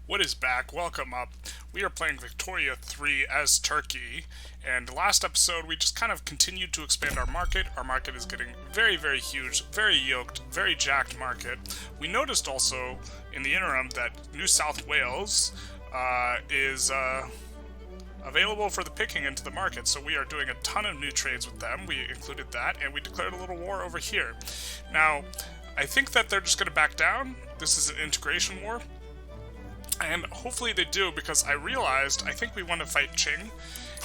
What is back? Welcome up. We are playing Victoria 3 as Turkey, and last episode we just kind of continued to expand our market. Our market is getting very, very huge, very yoked, very jacked market. We noticed also in the interim that New South Wales is available for the picking into the market, so we are doing a ton of new trades with them. We included that, and we declared a little war over here. Now, I think that they're just going to back down. This is an integration war. And hopefully they do, because I realized I think we want to fight Qing,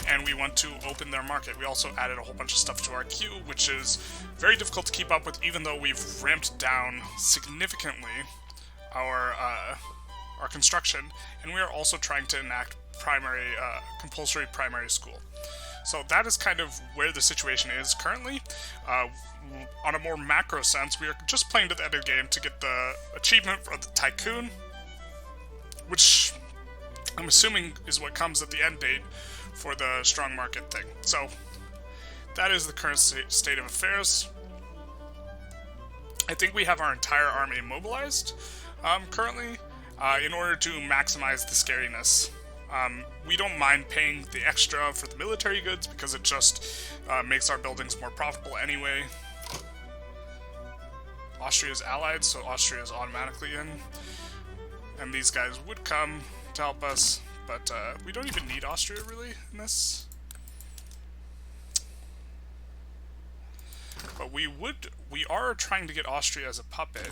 and we want to open their market. We also added a whole bunch of stuff to our queue, which is very difficult to keep up with, even though we've ramped down significantly our construction, and we are also trying to enact compulsory primary school. So that is kind of where the situation is currently. On a more macro sense, we are just playing to the end of the game to get the achievement for the Tycoon, which I'm assuming is what comes at the end date for the strong market thing. So that is the current state of affairs. I think we have our entire army mobilized currently in order to maximize the scariness. We don't mind paying the extra for the military goods because it just makes our buildings more profitable anyway. Austria is allied, so Austria is automatically in. And these guys would come to help us, but we don't even need Austria really in this. But we are trying to get Austria as a puppet.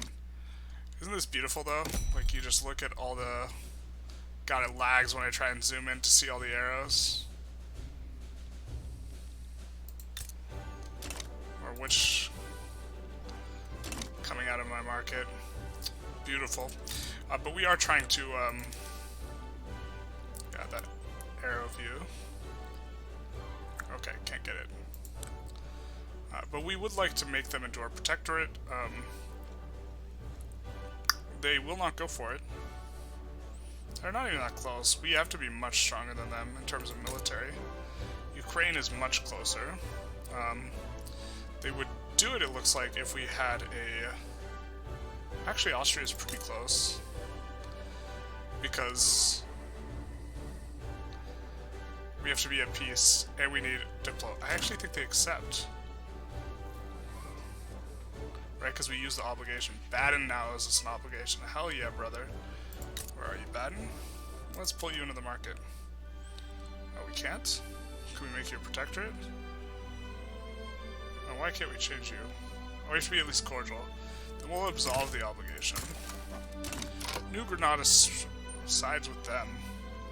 Isn't this beautiful though? Like, you just look at all the... God, it lags when I try and zoom in to see all the arrows. Or which... coming out of my market. Beautiful. But we are trying to, yeah, that arrow view. Okay, can't get it. But we would like to make them into our protectorate. They will not go for it. They're not even that close. We have to be much stronger than them in terms of military. Ukraine is much closer. They would do it looks like, if we had a... Actually, Austria is pretty close. Because we have to be at peace, and we need Diplo. I actually think they accept. Right, because we use the obligation. Baden now is an obligation. Hell yeah, brother. Where are you, Baden? Let's pull you into the market. Oh, we can't? Can we make you a protectorate? Oh, why can't we change you? Oh, we have to be at least cordial. Then we'll absolve the obligation. New Granada sides with them.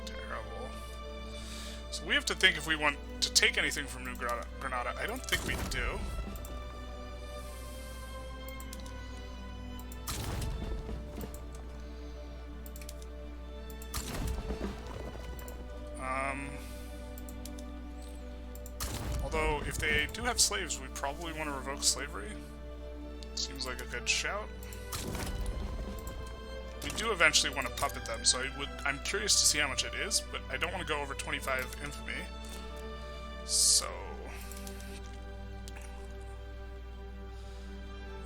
Terrible. So we have to think if we want to take anything from New Granada. I don't think we do. Although, if they do have slaves, we probably want to revoke slavery. Seems like a good shout. We do eventually want to puppet them, so I'm curious to see how much it is, but I don't want to go over 25 infamy. So...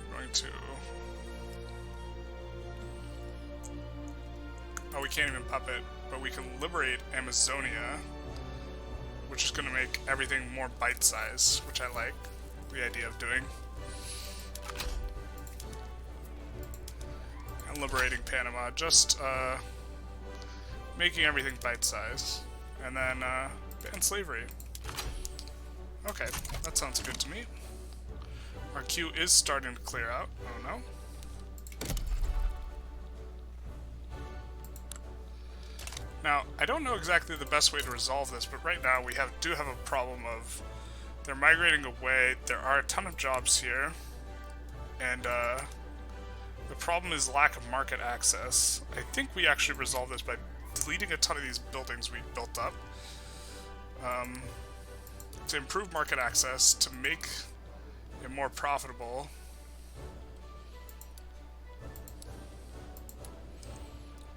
I'm going to... Oh, we can't even puppet, but we can liberate Amazonia, which is going to make everything more bite-sized, which I like the idea of doing. And liberating Panama, just making everything bite-sized, and then ban slavery. Okay, that sounds good to me. Our queue is starting to clear out. Oh no. Now, I don't know exactly the best way to resolve this, but right now we do have a problem of they're migrating away. There are a ton of jobs here, and the problem is lack of market access. I think we actually resolve this by deleting a ton of these buildings we built up to improve market access, to make it more profitable.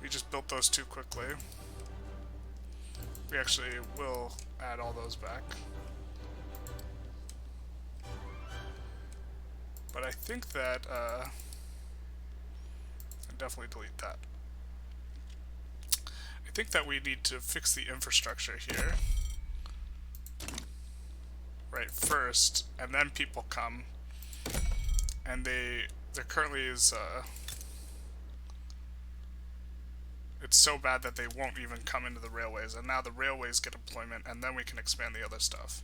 We just built those too quickly. We actually will add all those back. But I think that, I'd definitely delete that. think that we need to fix the infrastructure here. Right, first, and then people come. And there currently is, it's so bad that they won't even come into the railways, and now the railways get employment, and then we can expand the other stuff.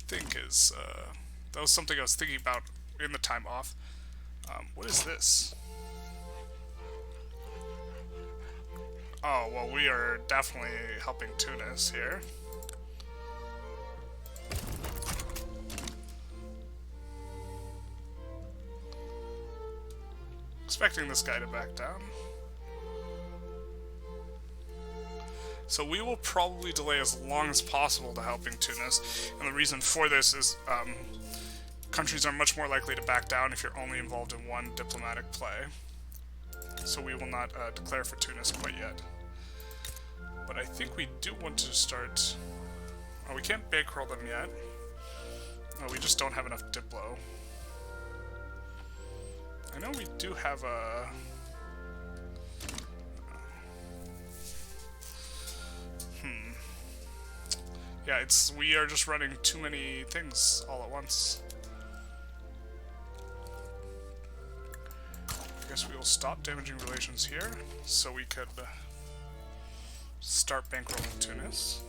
That was something I was thinking about in the time off. What is this? Oh, well, we are definitely helping Tunis here. Expecting this guy to back down. So we will probably delay as long as possible to helping Tunis, and the reason for this is countries are much more likely to back down if you're only involved in one diplomatic play. So we will not declare for Tunis quite yet. But I think we do want to start... Oh, we can't bankroll them yet. Oh, we just don't have enough Diplo. I know we do have a... Yeah, we are just running too many things all at once. I guess we will stop damaging relations here, so we could start bankrolling Tunis.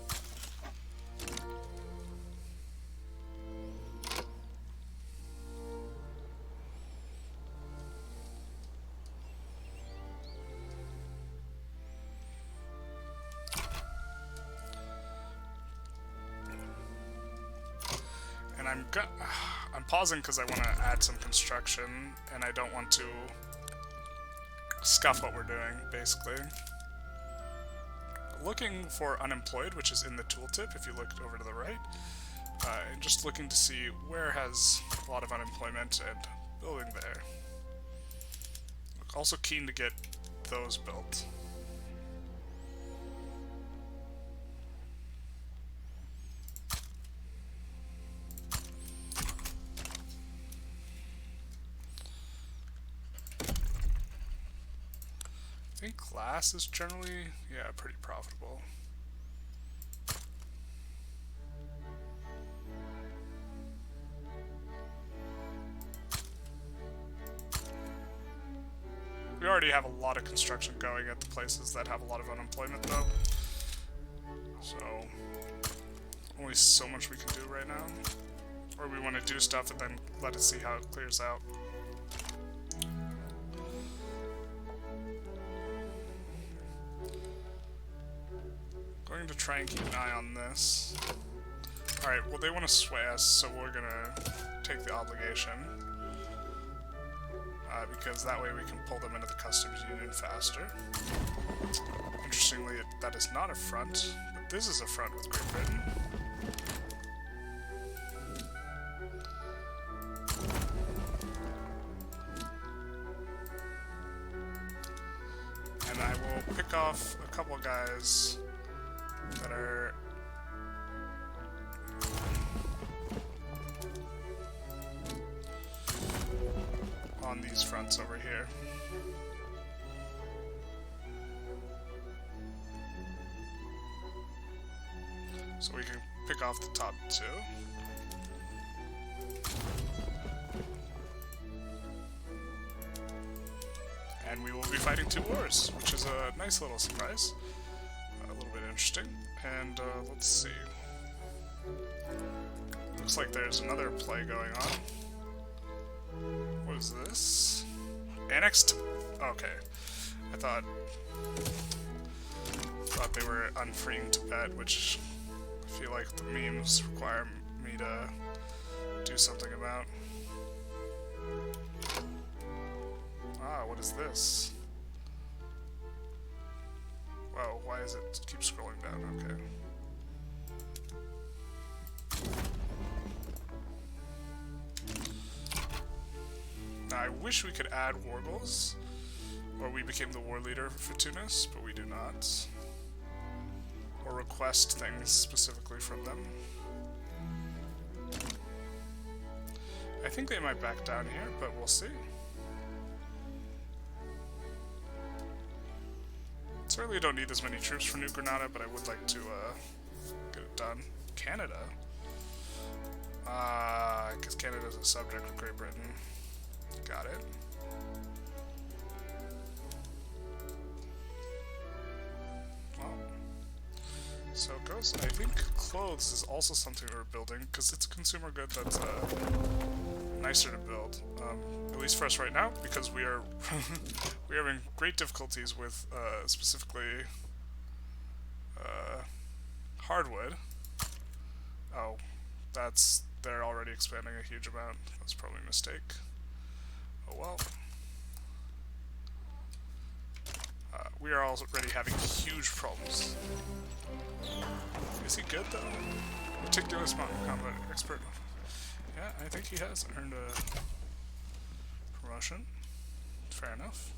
And I'm pausing because I want to add some construction, and I don't want to scuff what we're doing, basically. Looking for unemployed, which is in the tooltip if you look over to the right, and just looking to see where has a lot of unemployment and building there. Also keen to get those built. I think glass is generally, yeah, pretty profitable. We already have a lot of construction going at the places that have a lot of unemployment, though. So, only so much we can do right now. Or we want to do stuff and then let it see how it clears out. Going to try and keep an eye on this. Alright, well they want to sway us, so we're gonna take the obligation. Because that way we can pull them into the customs union faster. Interestingly, that is not a front, but this is a front with Great Britain. And I will pick off a couple guys that are on these fronts over here. So we can pick off the top two. And we will be fighting two wars, which is a nice little surprise. A little bit interesting. And let's see. Looks like there's another play going on. What is this? Annexed? Okay. I thought they were unfreeing Tibet, which I feel like the memes require me to do something about. Ah, what is this? Whoa, why is it keep scrolling down? Okay. Now, I wish we could add warbles, or we became the war leader for Tunis, but we do not. Or request things specifically from them. I think they might back down here, but we'll see. Certainly don't need this many troops for New Granada, but I would like to get it done. Canada? I guess Canada is a subject of Great Britain. Got it. Well, so it goes. I think clothes is also something we're building, because it's a consumer good that's nicer to build. At least for us right now, because we are we're having great difficulties with specifically hardwood. Oh, they're already expanding a huge amount. That's probably a mistake. Oh well. We are already having huge problems. Is he good though? Meticulous mountain combat expert. Yeah, I think he has earned a promotion. Fair enough.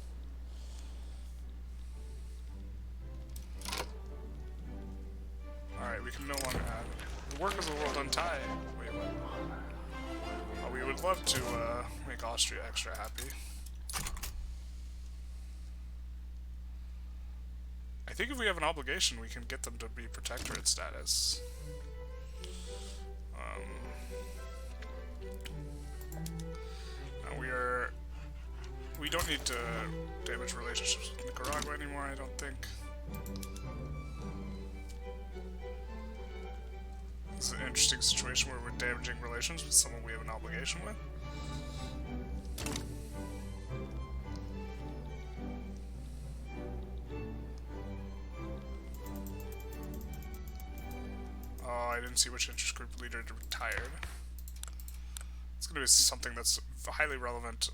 Alright, we can no longer add. The work of the world untie. Wait, what? Oh, we would love to make Austria extra happy. I think if we have an obligation, we can get them to be protectorate status. We don't need to damage relationships with Nicaragua anymore, I don't think. This is an interesting situation where we're damaging relations with someone we have an obligation with. Oh, I didn't see which interest group leader retired. It's going to be something that's highly relevant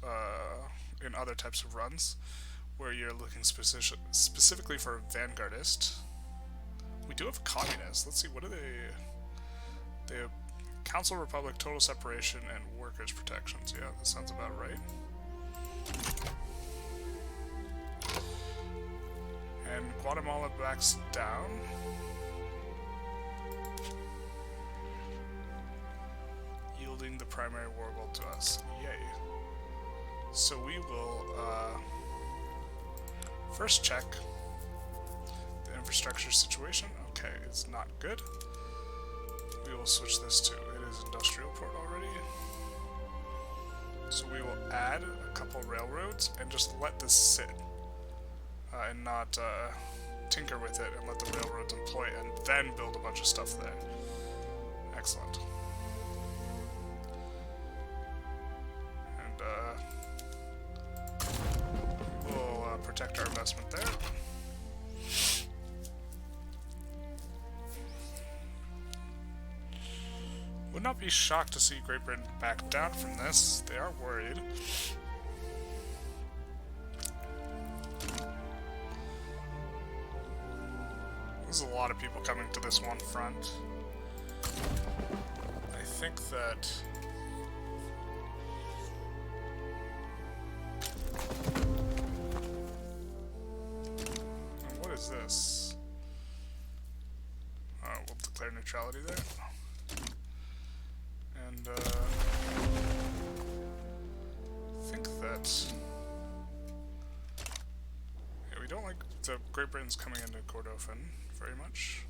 in other types of runs, where you're looking specifically for a vanguardist. We do have a communist. Let's see, what are they? They have Council Republic, Total Separation, and Workers' Protections. Yeah, that sounds about right. And Guatemala backs down. Yielding the primary war goal to us. Yay. So we will first check the infrastructure situation. Okay, it's not good. We will switch this to, it is industrial port already. So we will add a couple railroads and just let this sit. And not tinker with it and let the railroads employ it and then build a bunch of stuff there. Excellent. We'll protect our investment there. Would not be shocked to see Great Britain back down from this. They are worried. There's a lot of people coming to this one front. I think that... And what is this? We'll declare neutrality there. And, I think that... Yeah, we don't like the Great Britain's coming into Kordofan very much.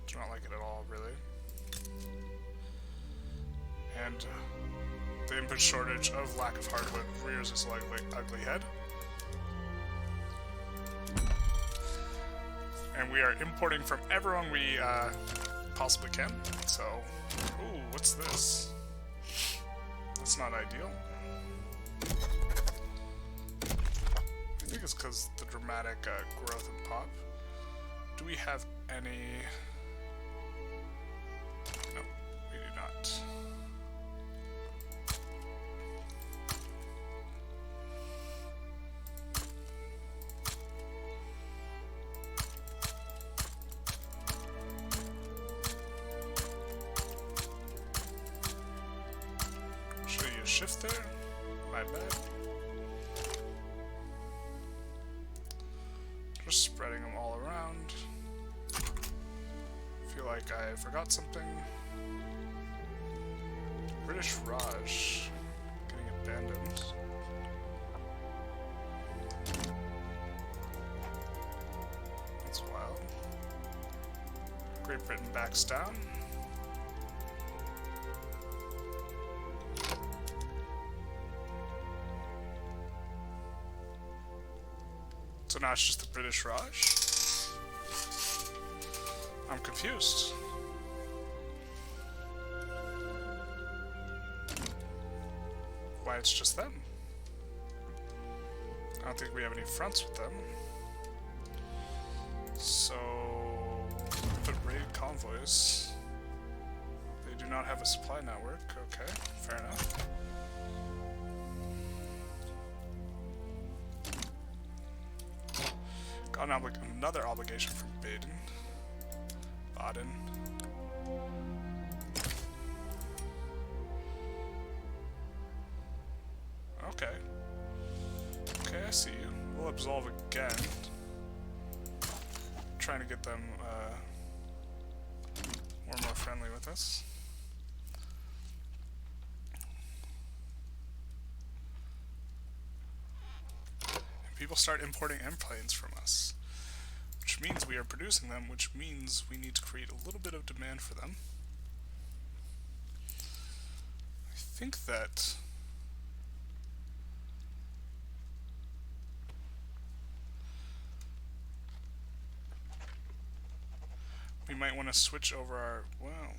Do not like it at all, really. And the input shortage of lack of hardwood rears its ugly head. And we are importing from everyone we possibly can. So, ooh, what's this? That's not ideal. I think it's because the dramatic growth and pop. Do we have any... No, we do not. Should I use shift there? My bad. Just spreading them all around. Feel like I forgot something. British Raj getting abandoned. Great Britain backs down. So now it's just the British Raj. I'm confused. Why it's just them? I don't think we have any fronts with them. So, put raid convoys. They do not have a supply network. Okay, fair enough. Got another obligation from Baden. Okay. Okay, I see you. We'll absolve again. Trying to get them more and more friendly with us. And people start importing airplanes from us. Which means we are producing them, which means we need to create a little bit of demand for them. I think that we might want to switch over our, well,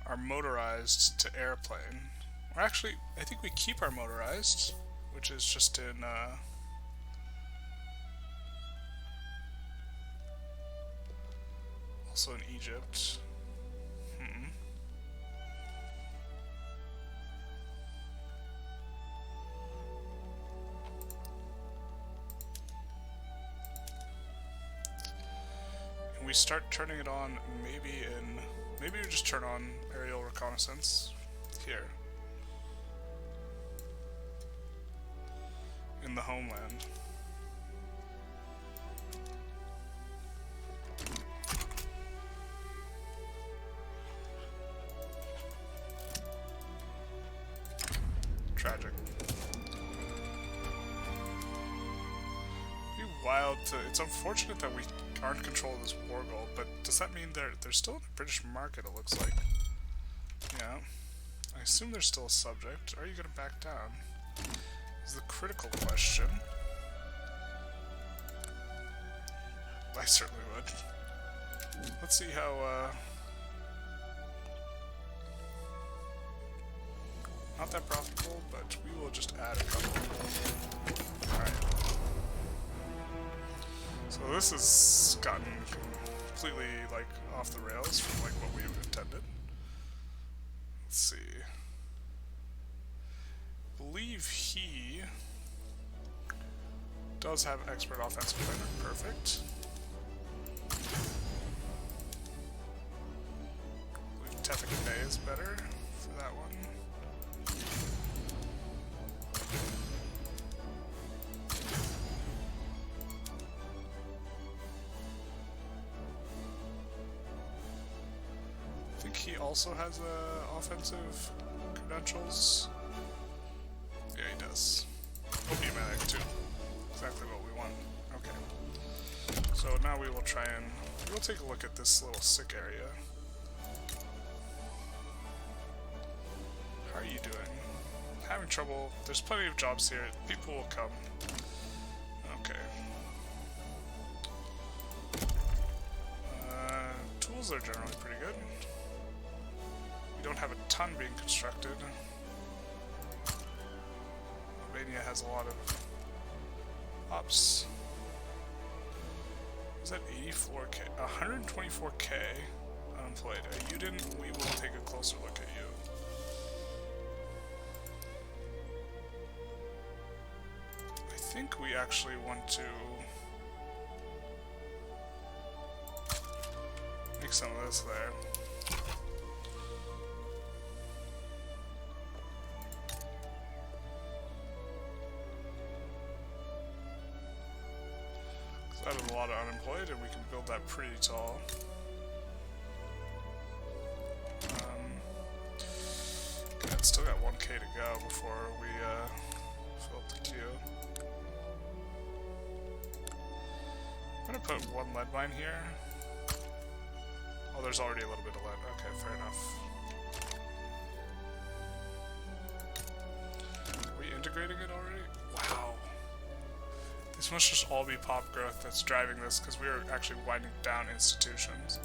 our motorized to airplane. Or actually, I think we keep our motorized, which is just in also in Egypt. And we start turning it on maybe we just turn on aerial reconnaissance here in the homeland. Tragic. Be wild to. It's unfortunate that we aren't in control of this war goal, but does that mean they're still in the British market? It looks like. Yeah. I assume they're still a subject. Are you going to back down? Is the critical question. I certainly would. Let's see how. Not that profitable, but we will just add a couple. Alright. So this has gotten completely, like, off the rails from, like, what we intended. Let's see. I believe he does have expert offensive planner. Perfect. I believe Tefik Bay is better for that one. I think he also has offensive credentials. Yeah, he does. Medic too. Exactly what we want. Okay. So now we will try and we'll take a look at this little sick area. How are you doing? Having trouble. There's plenty of jobs here. People will come. Okay. Tools are generally pretty good. We don't have a ton being constructed. Albania has a lot of ops. Is that 84k? 124k unemployed. You didn't. We will take a closer look at you. I think we actually want to make some of this there. That is a lot of unemployed, and we can build that pretty tall. Okay, it's still got 1k to go before we fill up the queue. I'm gonna put one lead mine here. Oh, there's already a little bit of lead. Okay, fair enough. Are we integrating it already? Wow. This must just all be pop growth that's driving this, because we are actually winding down institutions.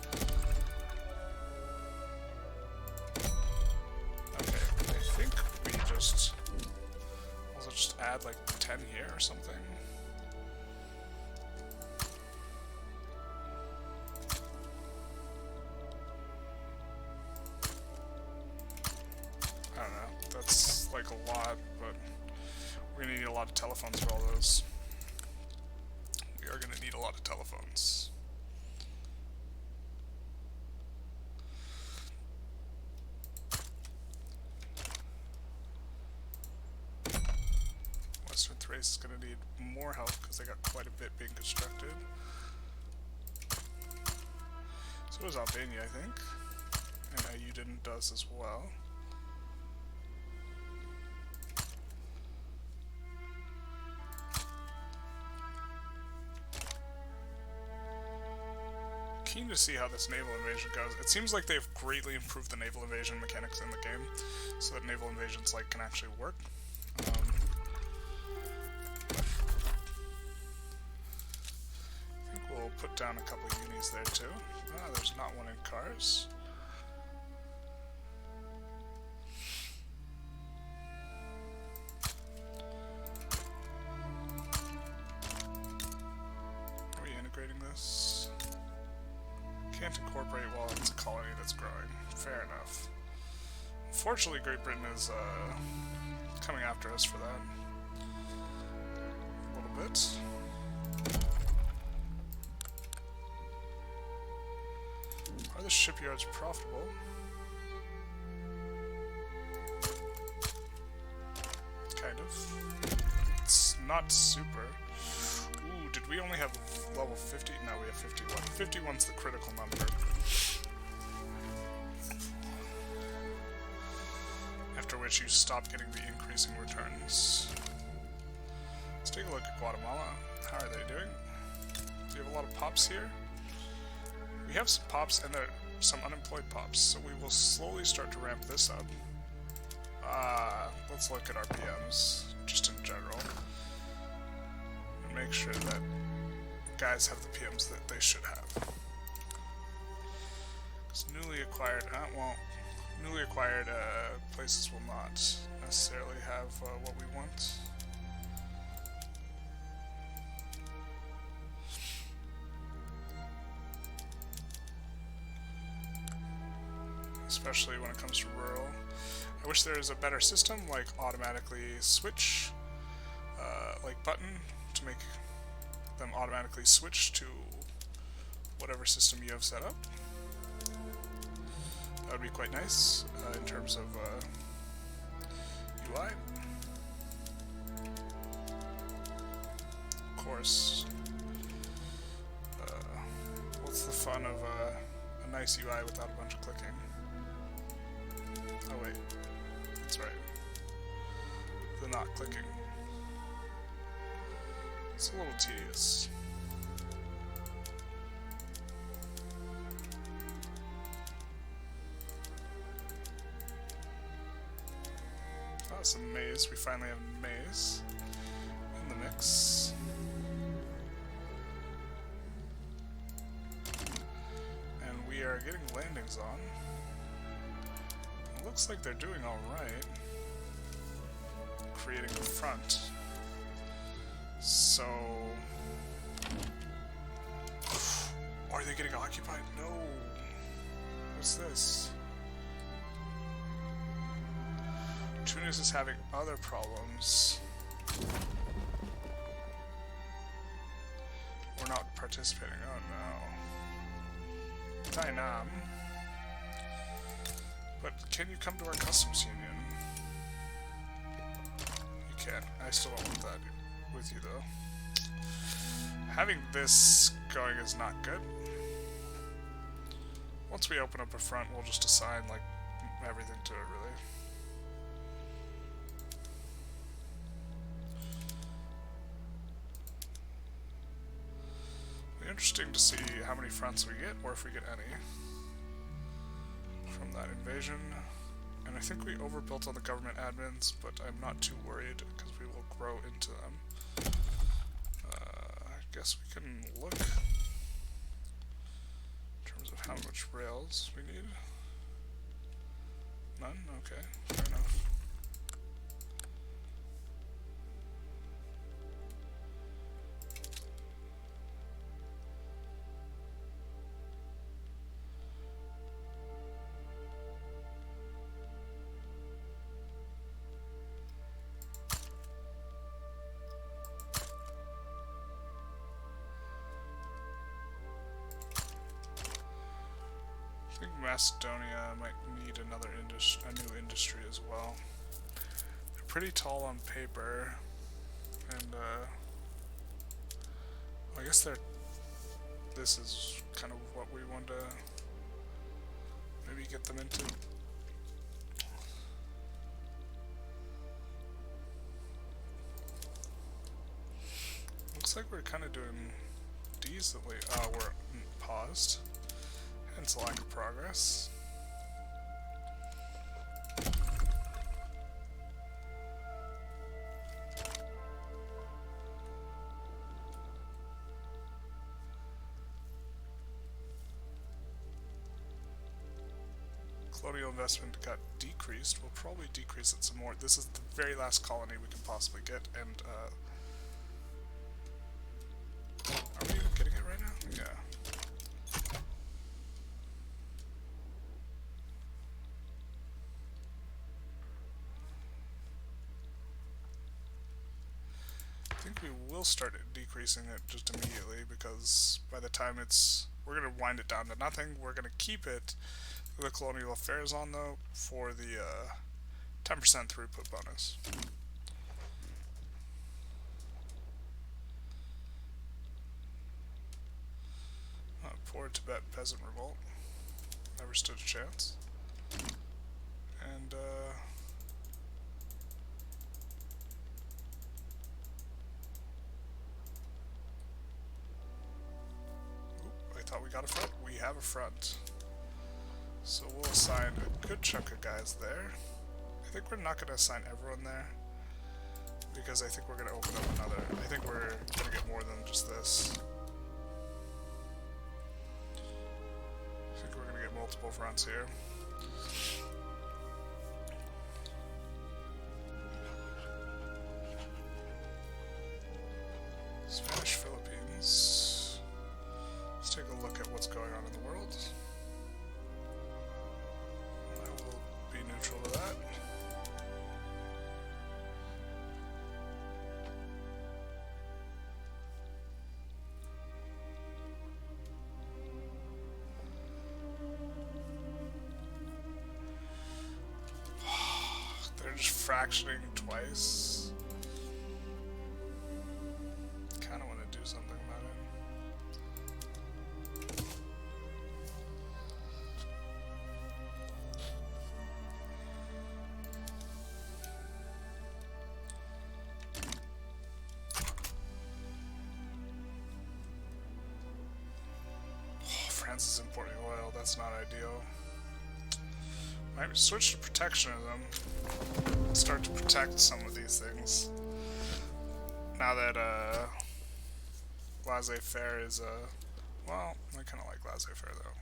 Okay, I think we just... Also just add like 10 here or something. I don't know, that's like a lot, but we're gonna need a lot of telephones for all those. We are gonna need a lot of telephones. Western Thrace is gonna need more help because they got quite a bit being constructed. So does Albania, I think. And Ayudin does as well. Keen to see how this naval invasion goes. It seems like they've greatly improved the naval invasion mechanics in the game, so that naval invasions like can actually work. I think we'll put down a couple of unis there too. Ah, there's not one in cars. Are we integrating this? Can't incorporate while it's a colony that's growing. Fair enough. Unfortunately, Great Britain is coming after us for that. A little bit. Are the shipyards profitable? Kind of. It's not super. Ooh, did we only have level 50? No, we have 51. 51's the critical number. After which you stop getting the increasing returns. Let's take a look at Guatemala. How are they doing? Do you have a lot of pops here? We have some pops and there are some unemployed pops, so we will slowly start to ramp this up. Let's look at our PMs, just in general. And make sure that guys have the PMs that they should have. Because newly acquired, newly acquired places will not necessarily have what we want. Especially when it comes to rural. I wish there was a better system, like automatically switch, like button, to make them automatically switch to whatever system you have set up. That would be quite nice in terms of UI. Of course, what's the fun of a nice UI without a bunch of clicking? Oh wait, that's right. The not clicking. It's a little tedious. Oh, some maize. We finally have maize in the mix. And we are getting landings on. It looks like they're doing alright. Creating a front. So... Are they getting occupied? No! What's this? Tunis is having other problems. We're not participating. Oh no. Dainam. But can you come to our customs union? You can. I still don't want that with you though. Having this going is not good. Once we open up a front, we'll just assign like everything to it really. It'll be interesting to see how many fronts we get, or if we get any. from that invasion. And I think we overbuilt on the government admins, but I'm not too worried because we will grow into them. I guess we can look in terms of how much rails we need. None? Okay, fair enough. I think Macedonia might need a new industry as well. They're pretty tall on paper, and I guess this is kind of what we want to maybe get them into. Looks like we're kind of doing decently. Oh, we're paused. Hence a lack of progress. Colonial investment got decreased. We'll probably decrease it some more. This is the very last colony we can possibly get, and are we even getting it right now? Yeah. I think we will start decreasing it just immediately, because by the time we're going to wind it down to nothing. We're going to keep it with the colonial affairs on, though, for the 10% throughput bonus. Poor Tibet peasant revolt. Never stood a chance. And I thought we got a front. We have a front. So we'll assign a good chunk of guys there. I think we're not going to assign everyone there, because I think we're going to open up another. I think we're going to get more than just this. I think we're going to get multiple fronts here. Spanish Philippines. Let's take a look at what's going on in the world. I will be neutral to that. They're just fractioning twice. Kinda wanna do something about it. France is importing oil, that's not ideal. Might switch to protectionism. Start to protect some of these things. Now that laissez-faire is well, I kind of like laissez-faire though.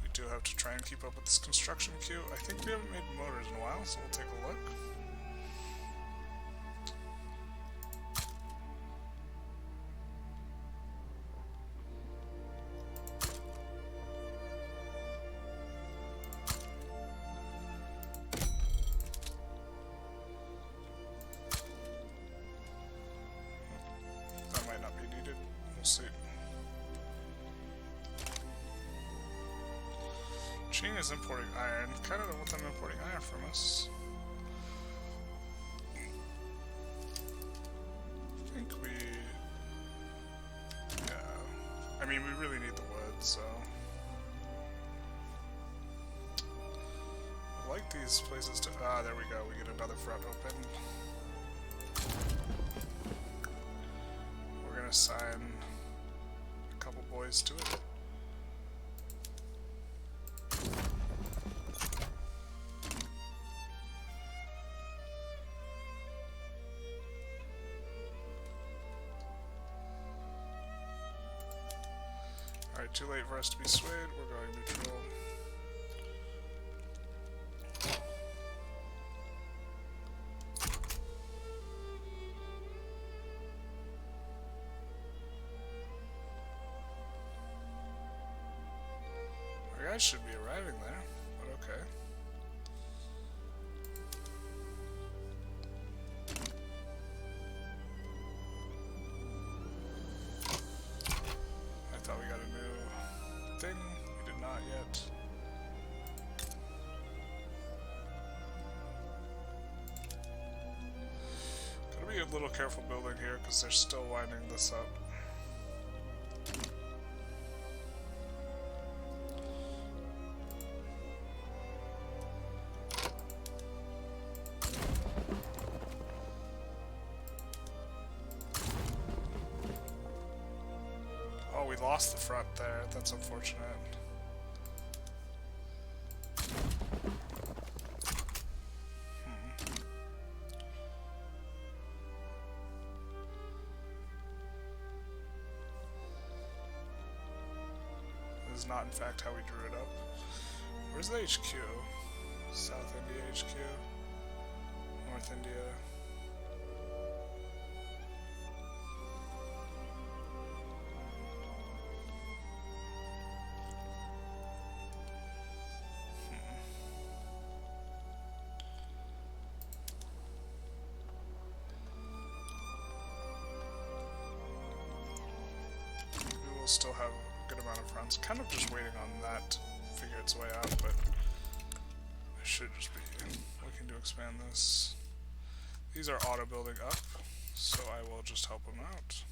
We do have to try and keep up with this construction queue. I think we haven't made motors in a while, so we'll take a look. Qing is importing iron. Kind of don't want them importing iron from us. I think we... yeah. I mean, we really need the wood, so... I like these places to... ah, there we go. We get another front open. We're gonna assign a couple boys to it. Alright, too late for us to be swayed. We're going neutral. Our guys should be arriving there, but okay. I thought we got a new thing. We did not yet. Gotta be a little careful building here because they're still winding this up. We lost the front there. That's unfortunate. This is not, in fact, how we drew it up. Where's the HQ? South India HQ? North India? Still have a good amount of fronts. Kind of just waiting on that to figure its way out, but I should just be looking to expand this. These are auto building up, so I will just help them out.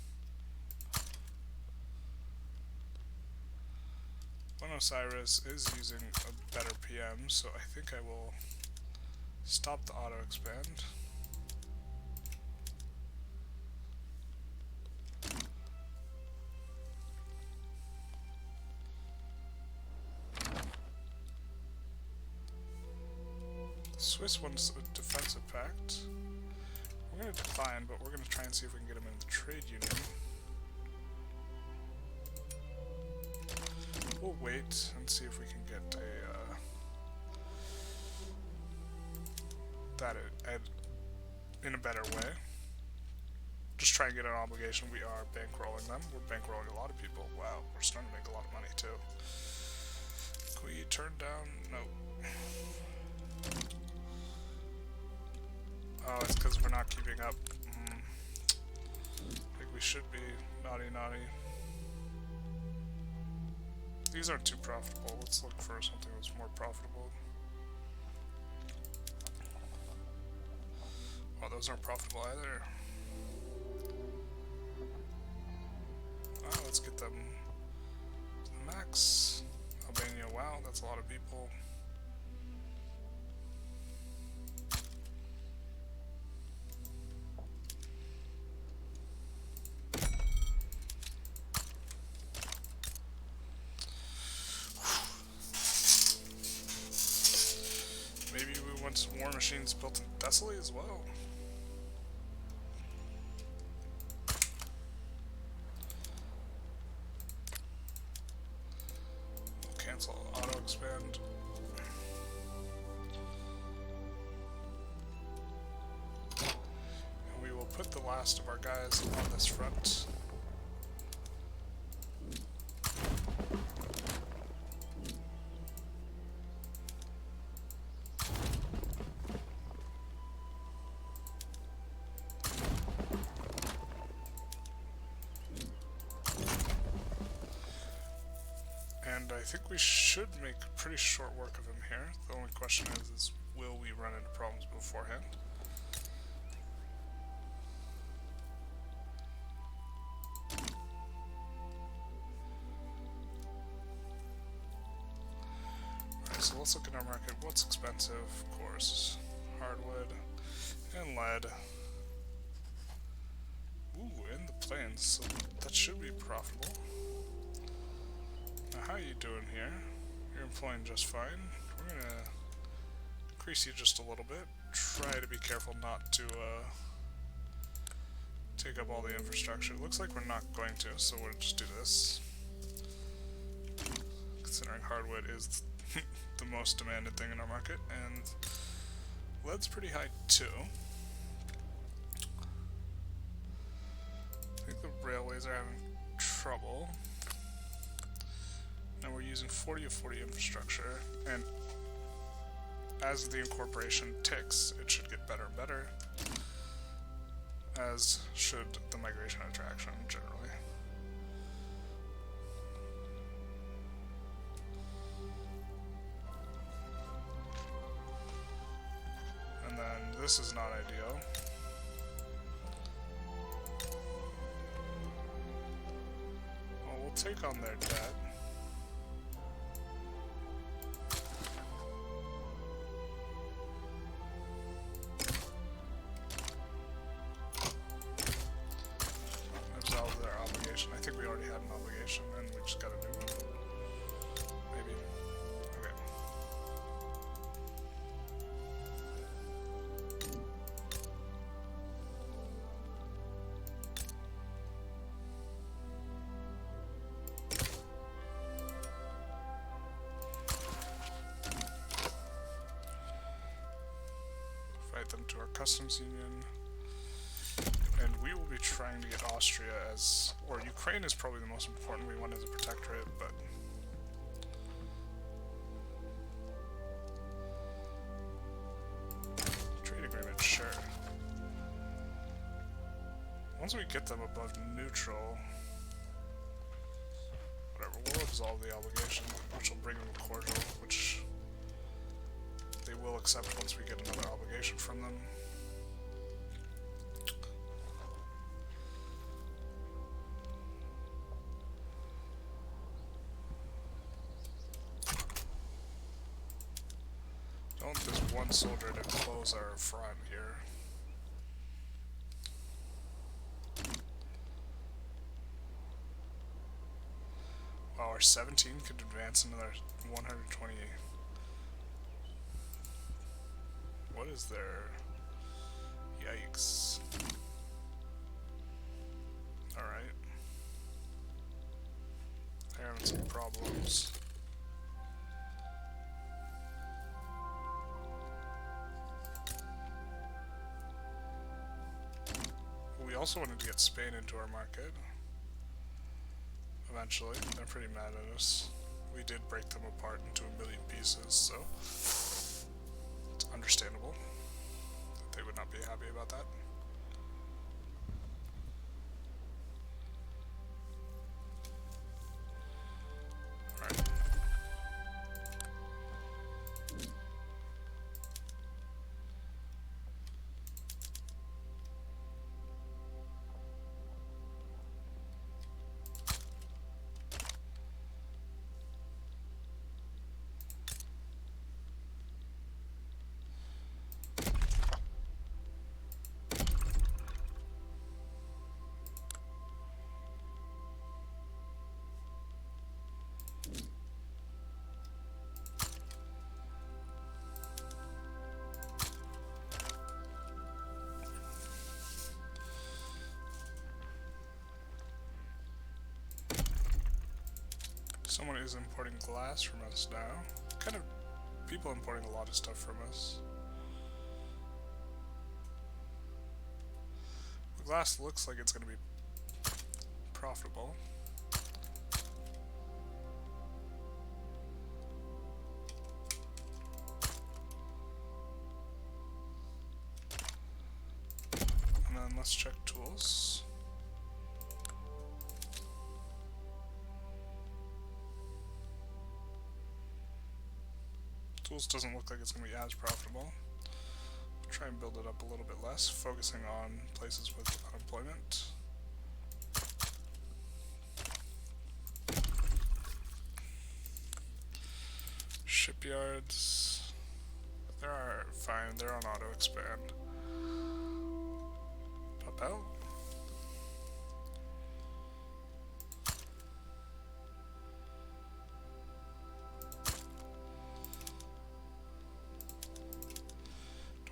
Buenos Aires is using a better PM, so I think I will stop the auto expand. Swiss one's a defensive pact. We're going to decline, but we're going to try and see if we can get them in the trade union. We'll wait and see if we can get in a better way. Just try and get an obligation. We are bankrolling them. We're bankrolling a lot of people. Wow, we're starting to make a lot of money too. Can we turn down? No. Oh, it's because we're not keeping up. I think we should be. Naughty, naughty. These aren't too profitable. Let's look for something that's more profitable. Oh, those aren't profitable either. Oh, let's get them to the max. Albania, wow, that's a lot of people. Some war machines built in Thessaly as well. We'll cancel auto expand. And we will put the last of our guys on this front. I think we should make pretty short work of him here. The only question is will we run into problems beforehand? Alright, so let's look at our market. What's expensive? Of course, hardwood and lead. Ooh, in the plains, so that should be profitable. Now, how are you doing here? You're employing just fine. We're gonna increase you just a little bit. Try to be careful not to take up all the infrastructure. It looks like we're not going to, so we'll just do this. considering hardwood is the most demanded thing in our market, and lead's pretty high too. I think the railways are having trouble. Now we're using 40 of 40 infrastructure, and as the incorporation ticks, it should get better and better, as should the migration attraction generally. And then this is not ideal. Well, we'll take on their debt. Absolve their obligation. I think we already had an obligation and we just got a new one. Maybe. Okay. Fight them to our customs union. And we will be trying to get Austria as, or Ukraine is probably the most important we want as a protectorate, but trade agreement, sure. Once we get them above neutral, whatever, we'll absolve the obligation, which will bring them a cordial, which they will accept once we get another obligation from them. Don't want this one soldier to close our front here. Wow, our 17 could advance another 120. What is their... Yikes. Alright. They're having some problems. We also wanted to get Spain into our market. Eventually. They're pretty mad at us. We did break them apart into a million pieces, so it's understandable that they would not be happy about that. Alright. Someone is importing glass from us now. Kind of people importing a lot of stuff from us. The glass looks like it's going to be profitable. And then let's check tools. Tools doesn't look like it's going to be as profitable. We'll try and build it up a little bit less, focusing on places with unemployment. Shipyards. They are fine, they're on auto expand. Pop out.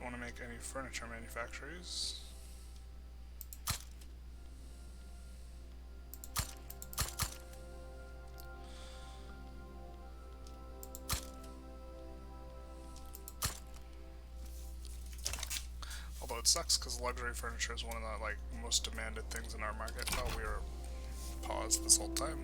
Want to make any furniture manufacturers. it sucks because luxury furniture is one of the like most demanded things in our market. Oh, we were paused this whole time.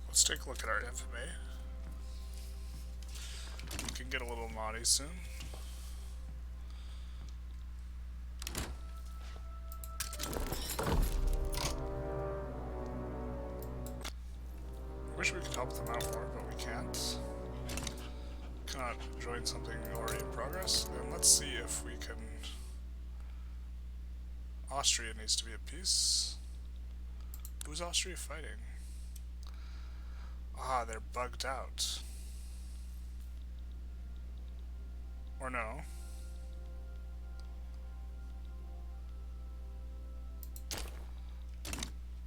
Let's take a look at our infamy. We can get a little naughty soon. Wish we could help them out more, but we can't. Cannot join something already in progress. And let's see if we can... Austria needs to be at peace. Who's Austria fighting? Ah, they're bugged out. Or no.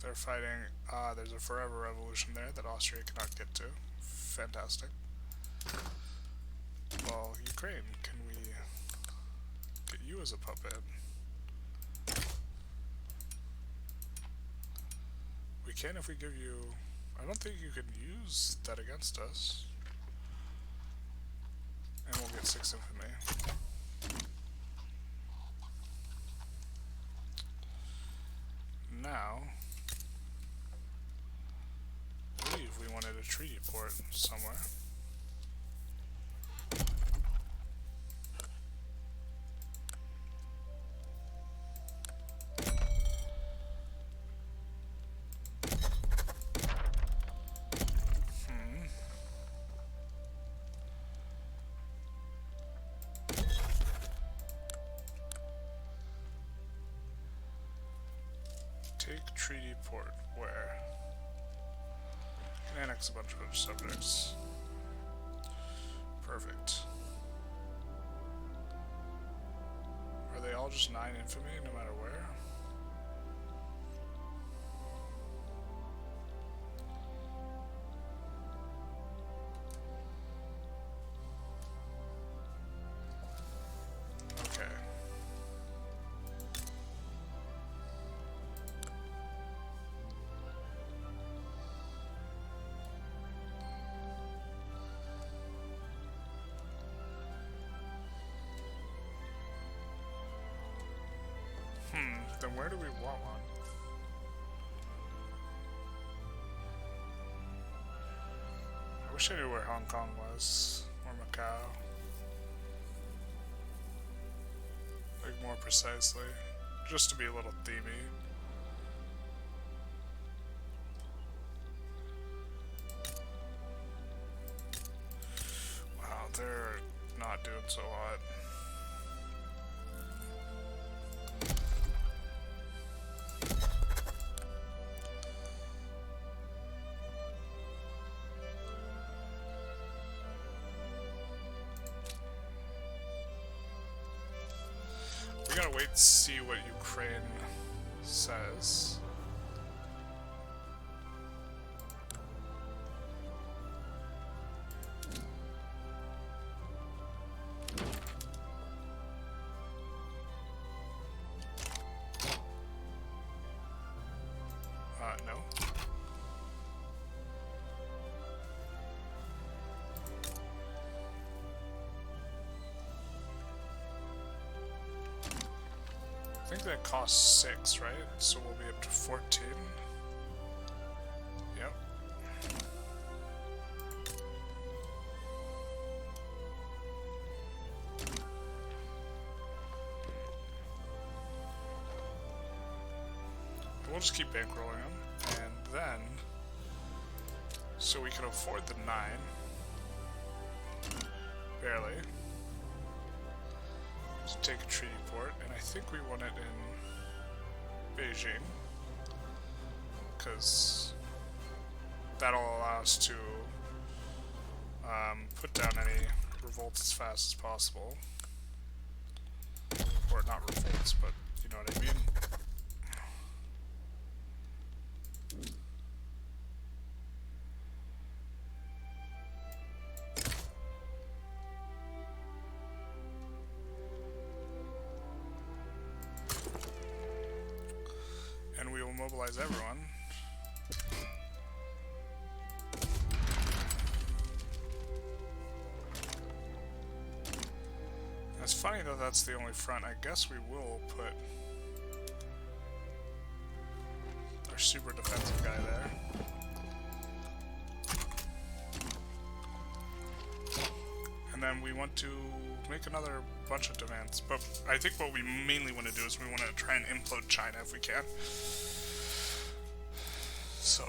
They're fighting... Ah, there's a forever revolution there that Austria cannot get to. Fantastic. Well, Ukraine, can we get you as a puppet? We can if we give you... I don't think you can use that against us. And we'll get 6 infamy. Now, I believe we wanted a treaty port somewhere. Take treaty port where? Can annex a bunch of subjects. Perfect. Are they all just 9 infamy no matter where? Then where do we want one? I wish I knew where Hong Kong was, or Macau. Like more precisely, just to be a little themey. Wow, they're not doing so hot. We gotta wait and see what Ukraine says. No. I think that costs 6, right? So we'll be up to 14. Yep. We'll just keep bankrolling them, and then, so we can afford the 9, barely. So take a treaty port, and I think we want it in Beijing, because that'll allow us to put down any revolts as fast as possible. Or not revolts, but you know what I mean. mobilize everyone. It's funny that that's the only front. I guess we will put our super defensive guy there. And then we want to make another bunch of demands. But I think what we mainly want to do is we want to try and implode China if we can. So,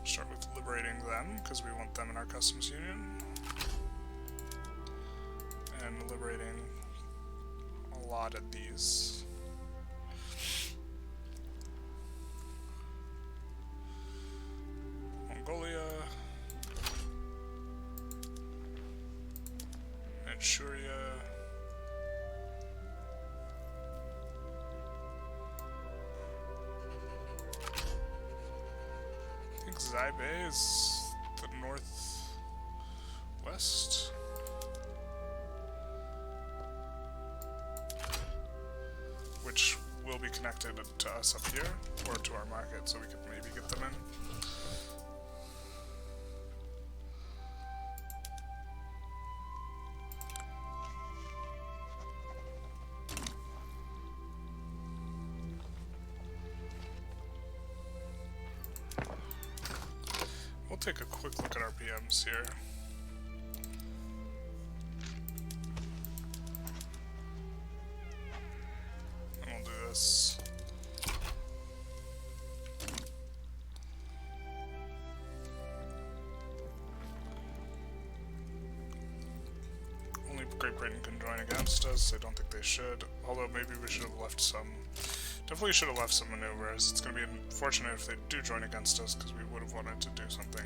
start with liberating them, because we want them in our customs union. And liberating a lot of these. Mongolia. Manchuria. I think Zaibei is the northwest. Which will be connected to us up here, or to our market, so we could maybe get them in. We'll take a quick look at our PMs here. And we'll do this. Only Great Britain can join against us. I don't think they should. Although maybe we should have left some. Definitely should have left some maneuvers. It's going to be unfortunate if they do join against us, because we would have wanted to do something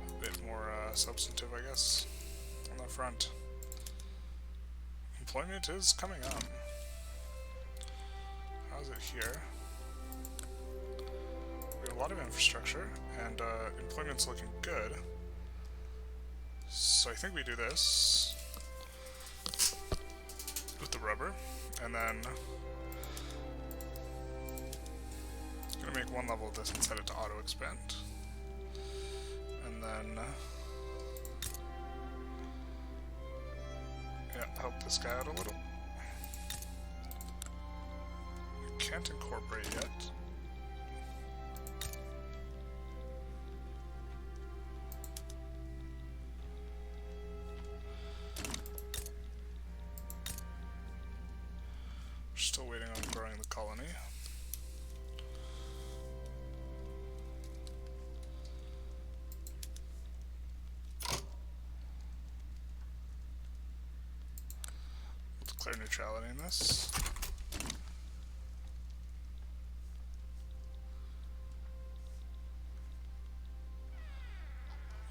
a bit more substantive, I guess, on that front. Employment is coming up. How's it here? We have a lot of infrastructure, and employment's looking good. So I think we do this with the rubber, and then I'm gonna make one level of this and set it to auto expand, and then yeah, help this guy out a little. We can't incorporate yet. We're still waiting on growing the colony. Declare neutrality in this.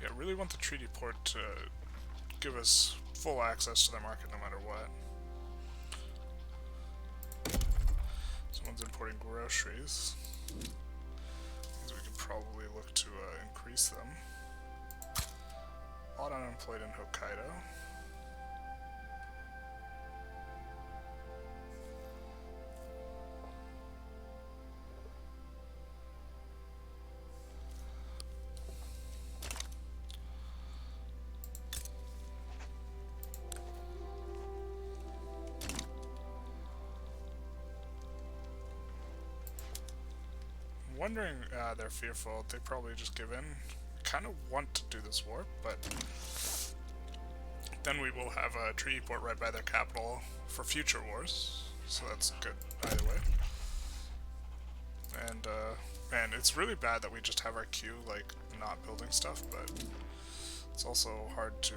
Yeah, really want the treaty port to give us full access to their market no matter what. Someone's importing groceries. Means we could probably look to increase them. A lot unemployed in Hokkaido. Wondering, they're fearful. They probably just give in. Kind of want to do this war, but then we will have a treaty port right by their capital for future wars, so that's good either way. And man, it's really bad that we just have our queue like not building stuff, but it's also hard to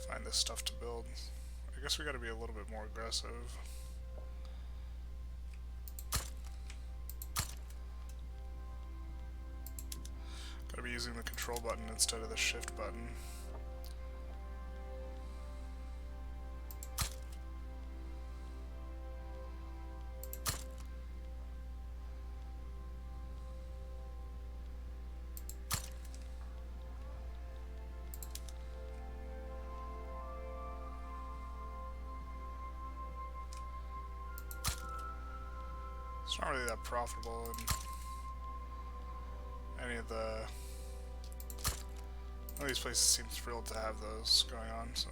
find this stuff to build. I guess we got to be a little bit more aggressive. Gotta be using the control button instead of the shift button. It's not really that profitable in any of the... None of these places seem thrilled to have those going on, so...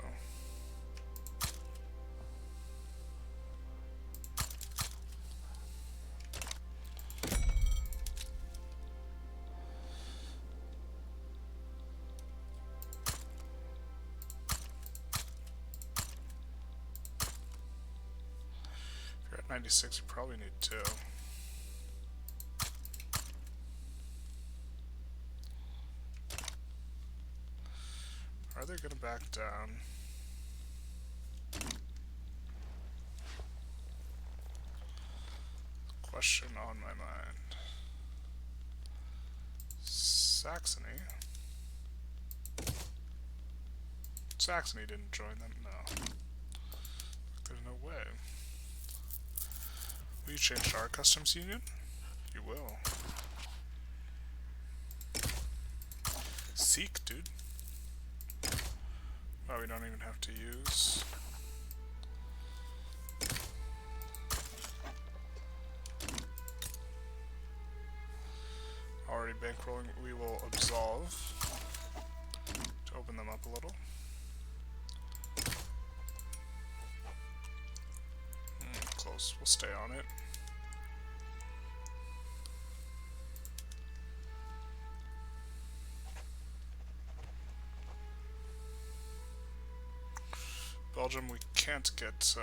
If you're at 96, you probably need 2. Are they gonna back down? Question on my mind. Saxony? Saxony didn't join them, no. There's no way. Will you change to our customs union? You will. Seek, dude. Oh, we don't even have to use. Already bankrolling, we will absolve to open them up a little. Close, we'll stay on it. Belgium, we can't get,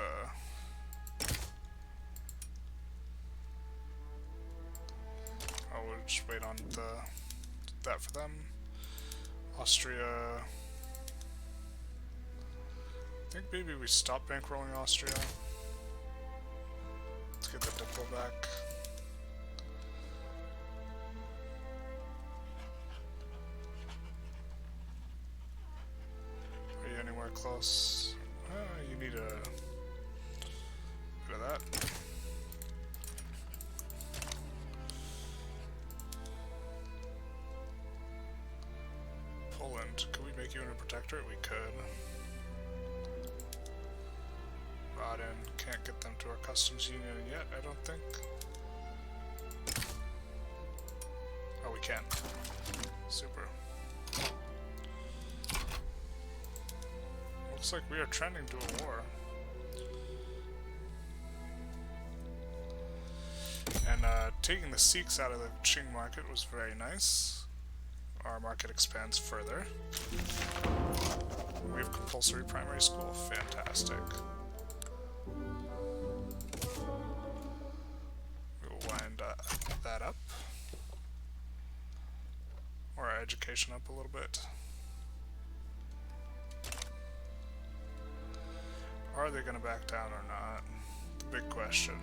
we'll just wait on that for them. Austria, I think maybe we stop bankrolling Austria. Let's get the diplo back. Are you anywhere close? You need a bit of that. Poland, could we make you into a protectorate? We could. Baden, can't get them to our customs union yet, I don't think. Oh, we can. Super. Looks like we are trending to a war. And taking the Sikhs out of the Qing market was very nice. Our market expands further. We have compulsory primary school. Fantastic. We will wind that up. Or our education up a little bit. Are they going to back down or not? The big question.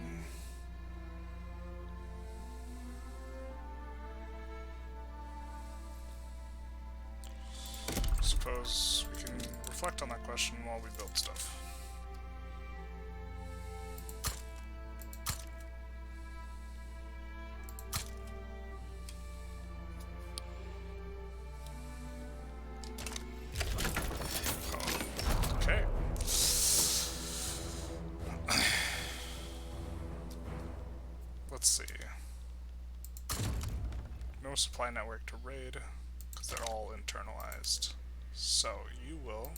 Suppose we can reflect on that question while we build stuff. Let's see. No supply network to raid, because they're all internalized. So you will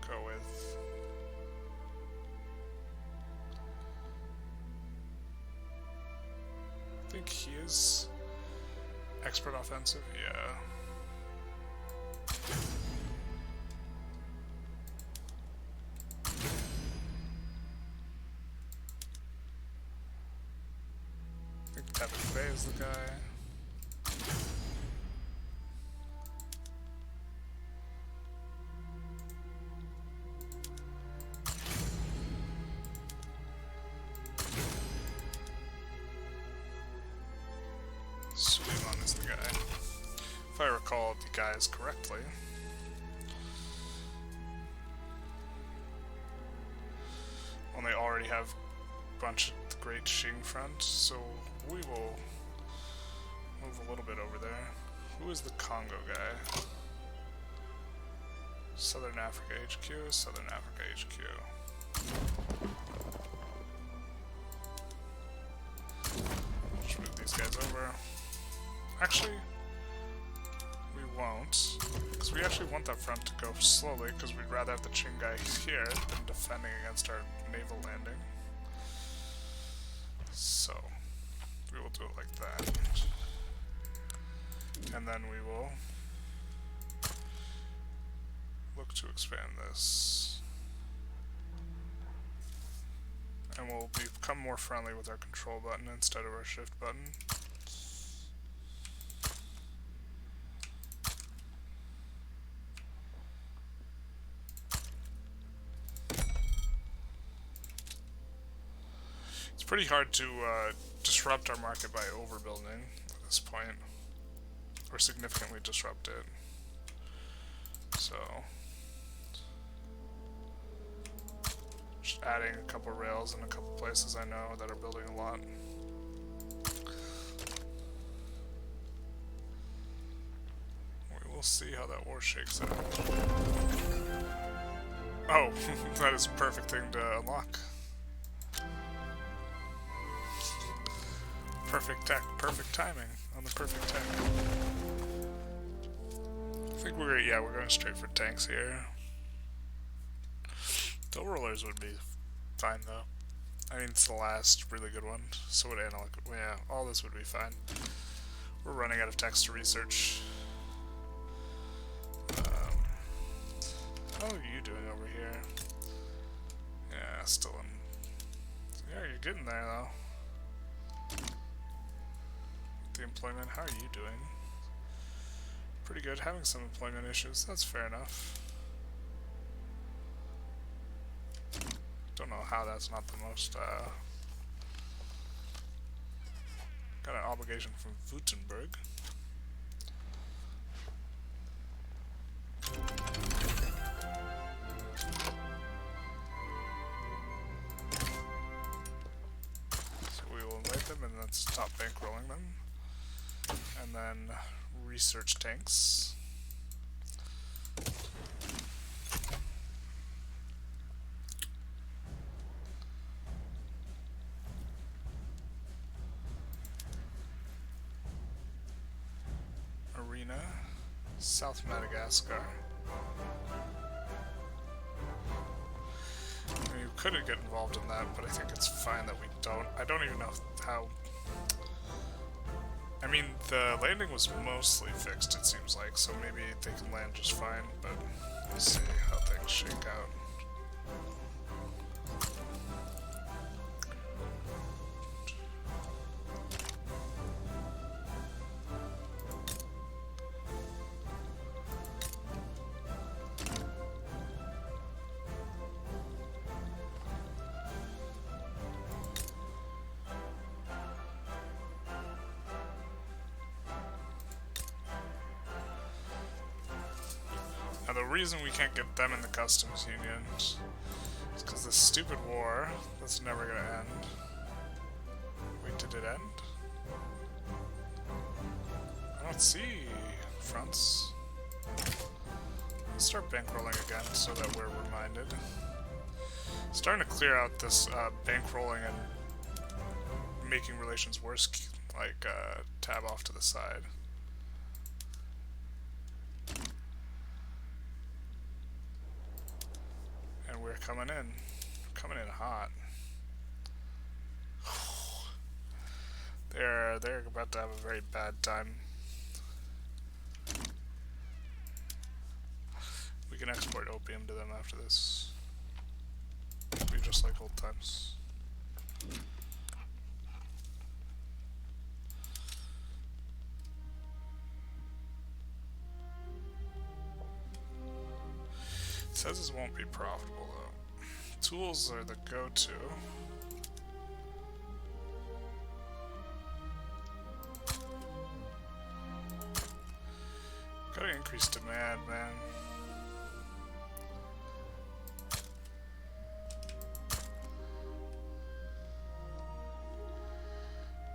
go with I think he is expert offensive, yeah. Is the guy. Suleiman is the guy. If I recall the guys correctly. Well, they already have a bunch of the Great Qing front, so we will move a little bit over there. Who is the Congo guy? Southern Africa HQ, Southern Africa HQ. Actually, we won't. Because we actually want that front to go slowly, because we'd rather have the Qing guy here than defending against our naval landing. So, we will do it like that. And then we will look to expand this. And we'll become more friendly with our control button instead of our shift button. It's pretty hard to disrupt our market by overbuilding at this point, or significantly disrupt it. So, just adding a couple rails in a couple places I know that are building a lot. We will see how that war shakes out. Oh, that is a perfect thing to unlock. Perfect timing on the perfect timing. I think we're going straight for tanks here. Dough rollers would be fine though. I mean, it's the last really good one. So would analog. Yeah, all this would be fine. We're running out of text to research. How are you doing over here? Yeah, still in. Yeah, you're getting there though. The employment, how are you doing? Pretty good, having some employment issues, that's fair enough. Don't know how that's not the most, got an obligation from Württemberg. So we will invite them and then stop bankrolling them. And then research tanks. Arena, South Madagascar. I mean, we could get involved in that, but I think it's fine that we don't. I don't even know how. I mean, the landing was mostly fixed, it seems like, so maybe they can land just fine, but we'll see how things shake out. Now the reason we can't get them in the customs union is because this stupid war that's never gonna end. Wait, did it end? I don't see fronts. Let's start bankrolling again so that we're reminded. Starting to clear out this bankrolling and making relations worse, like tab off to the side. And we're coming in hot. They're about to have a very bad time. We can export opium to them after this. It'll be just like old times. It says this won't be profitable though. Tools are the go-to. Gotta increase demand, man.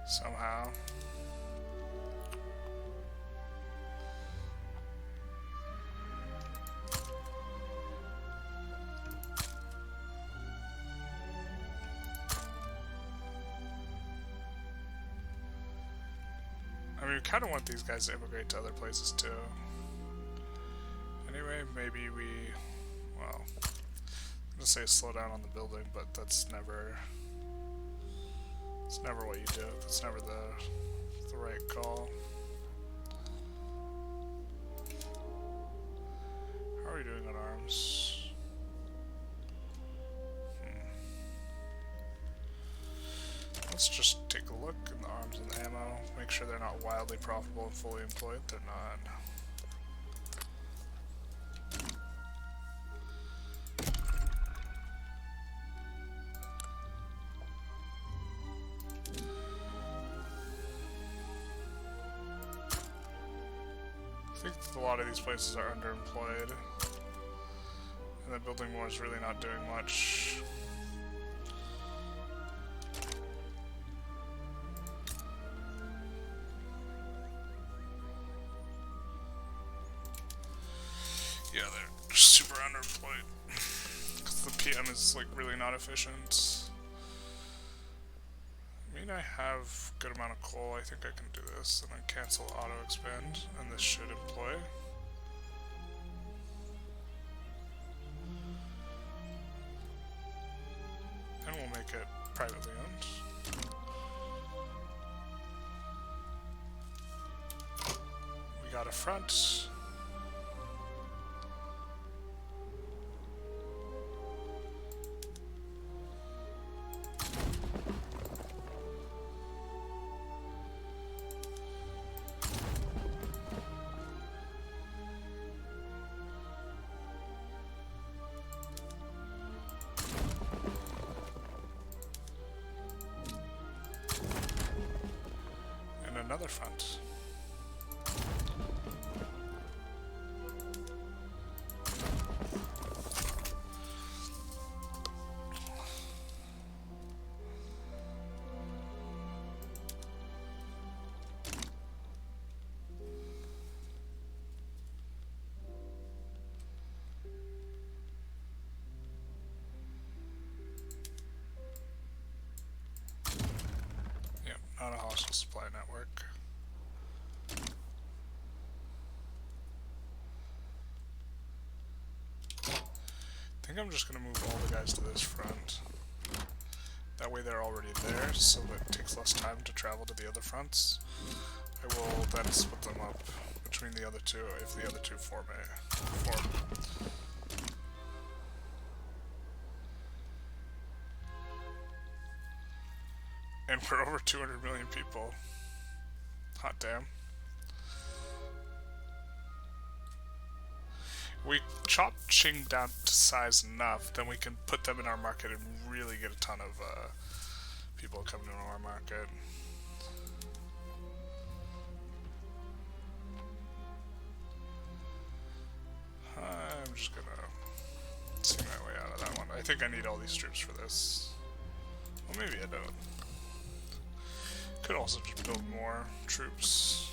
Somehow. I I mean, we kind of want these guys to immigrate to other places too. Anyway, maybe we, well, I'm gonna say slow down on the building, but that's never, it's never what you do. That's never the right call. How are we doing on arms? Let's just take a look in the arms and the ammo, make sure they're not wildly profitable and fully employed. They're not. I think a lot of these places are underemployed, and the building war is really not doing much. Yeah, they're super underemployed because the PM is like really not efficient. I mean, I have a good amount of coal. I think I can do this, and then cancel auto expand, and this should employ. And we'll make it privately owned. We got a front. Another front. Yep, not a hostile supply network. I think I'm just going to move all the guys to this front. That way they're already there, so that it takes less time to travel to the other fronts. I will then split them up between the other two if the other two form. And we're over 200 million people. Hot damn. We chop Qing down to size enough, then we can put them in our market and really get a ton of people coming into our market. I'm just gonna see my way out of that one. I think I need all these troops for this. Well, maybe I don't. Could also just build more troops.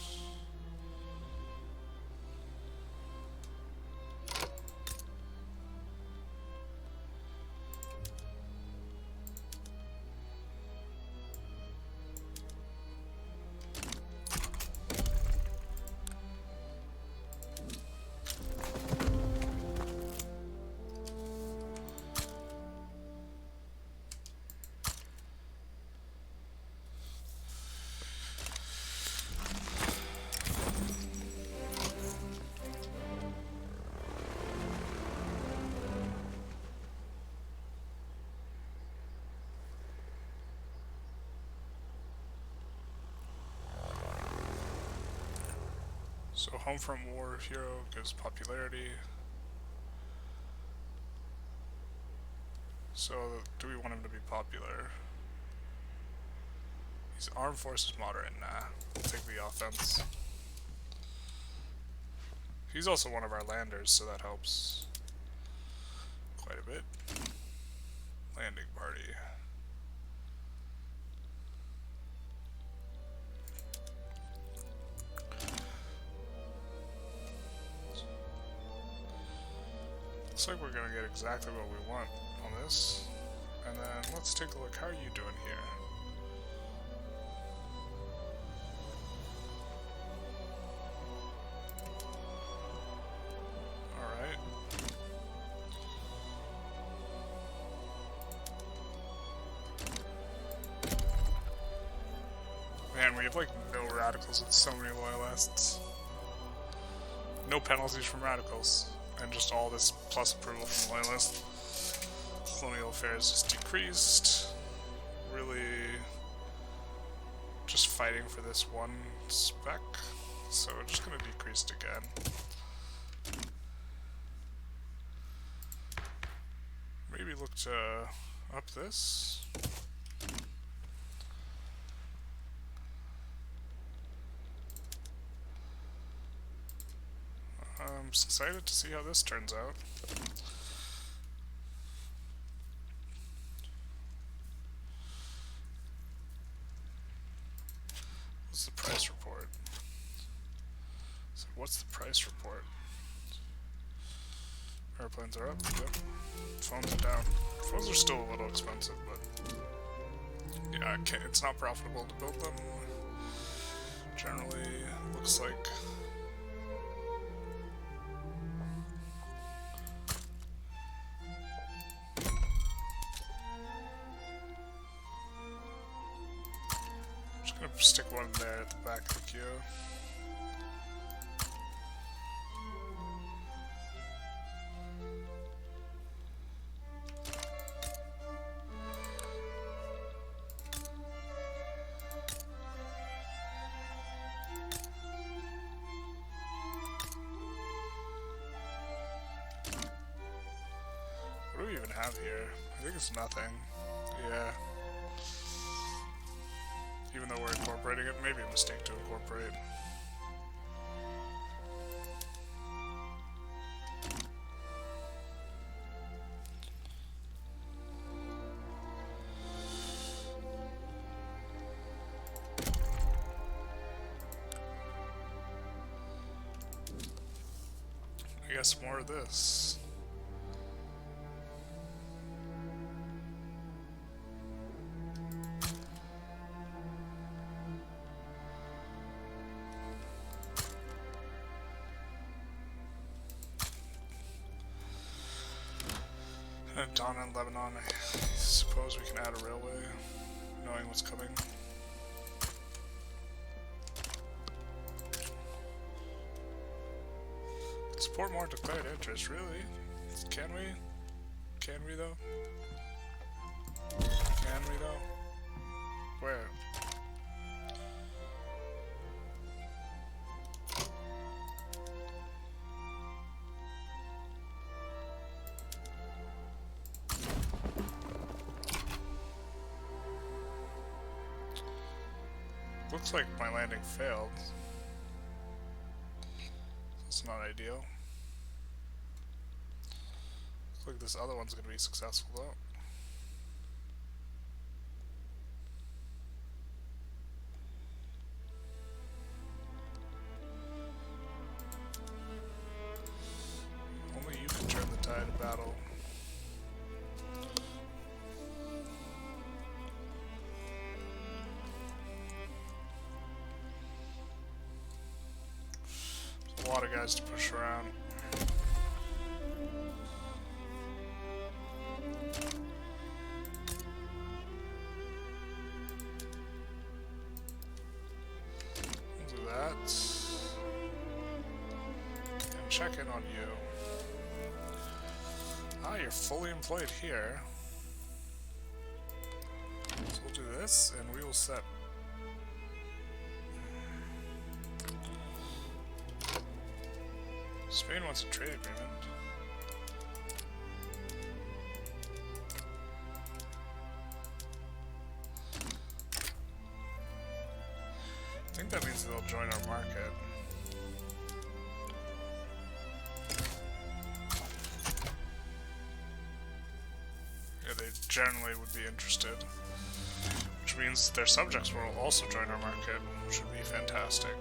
So Homefront War Hero gives popularity. So do we want him to be popular? He's armed forces moderate. Nah, we'll take the offense. He's also one of our landers, so that helps quite a bit. Landing party. Looks like we're gonna get exactly what we want on this. And then let's take a look. How are you doing here? we have like no radicals with so many loyalists. No penalties from radicals. And just all this plus approval from loyalists. Colonial affairs is decreased. Really just fighting for this one spec. So we're just gonna decrease it again. Maybe look to up this. I'm just excited to see how this turns out. What's the price report? So what's the price report? Airplanes are up. Yep. Phones are down. Phones are still a little expensive, but yeah, it's not profitable to build them. Generally, looks like. Stick one there at the back of the queue. What do we even have here? I think it's nothing. Yeah. Even though we're incorporating it, maybe a mistake to incorporate. I guess more of this. Dawn in Lebanon, I suppose we can add a railway, knowing what's coming. Support more declared interest, really? Can we? Can we though? Can we though? Where? Looks like my landing failed. That's not ideal. Looks like this other one's gonna be successful though. Only you can turn the tide of battle. A lot of guys to push around. We'll do that. And check in on you. Ah, you're fully employed here. So we'll do this, and we will set. Spain wants a trade agreement. I think that means they'll join our market. Yeah, they generally would be interested. Which means their subjects will also join our market, which would be fantastic.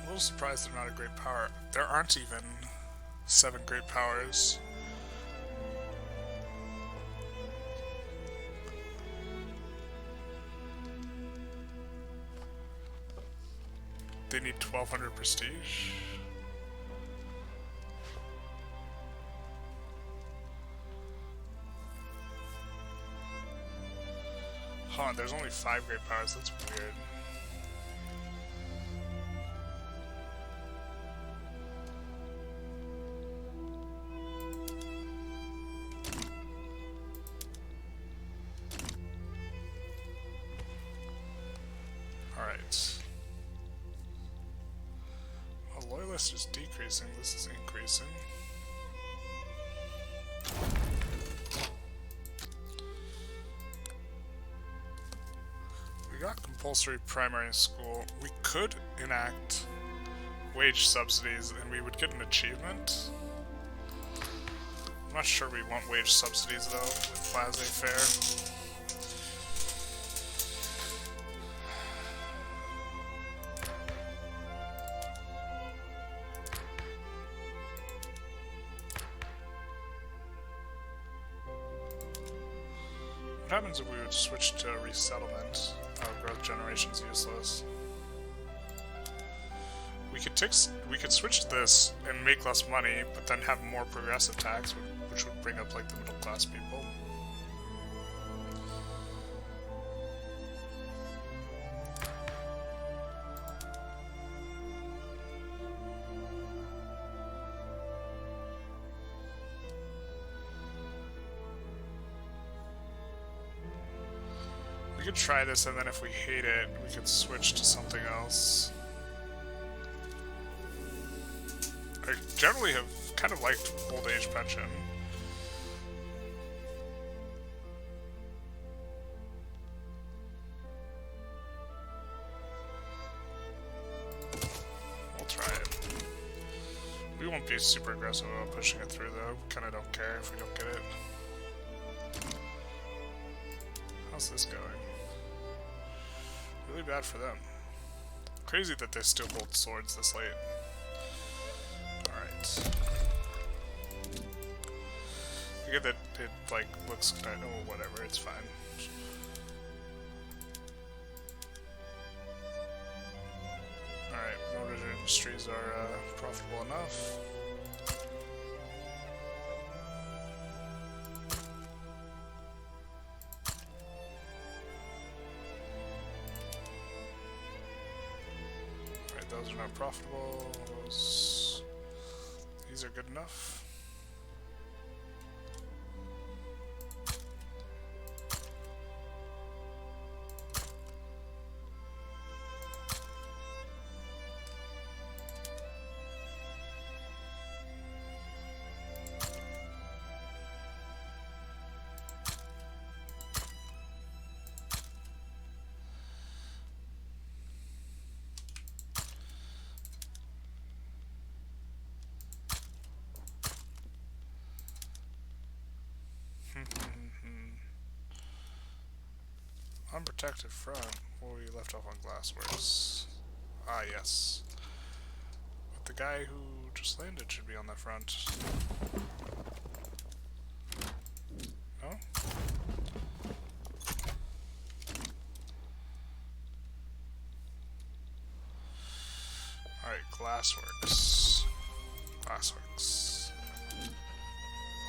A little surprised they're not a great power. There aren't even 7 great powers. They need 1200 prestige. Huh, there's only 5 great powers, that's weird. Alright. A loyalist is decreasing, this is increasing. We got compulsory primary school. We could enact wage subsidies and we would get an achievement. I'm not sure we want wage subsidies though with laissez-faire. What happens if we would switch to resettlement? Oh, growth generation's useless. We could switch to this and make less money, but then have more progressive tax, which would bring up like the middle class people. We could try this, and then if we hate it, we could switch to something else. I generally have kind of liked old age pension. We'll try it. We won't be super aggressive about pushing it through, though. We kind of don't care if we don't get it. How's this going? Really bad for them. Crazy that they still hold swords this late. Alright. I get that it, like, looks kind of... oh, whatever, it's fine. Alright, mortgage industries are profitable enough. Those are not profitable. These are good enough. Unprotected front. Well, we left off on glassworks. Ah, yes. But the guy who just landed should be on that front. No? Alright, glassworks. Glassworks.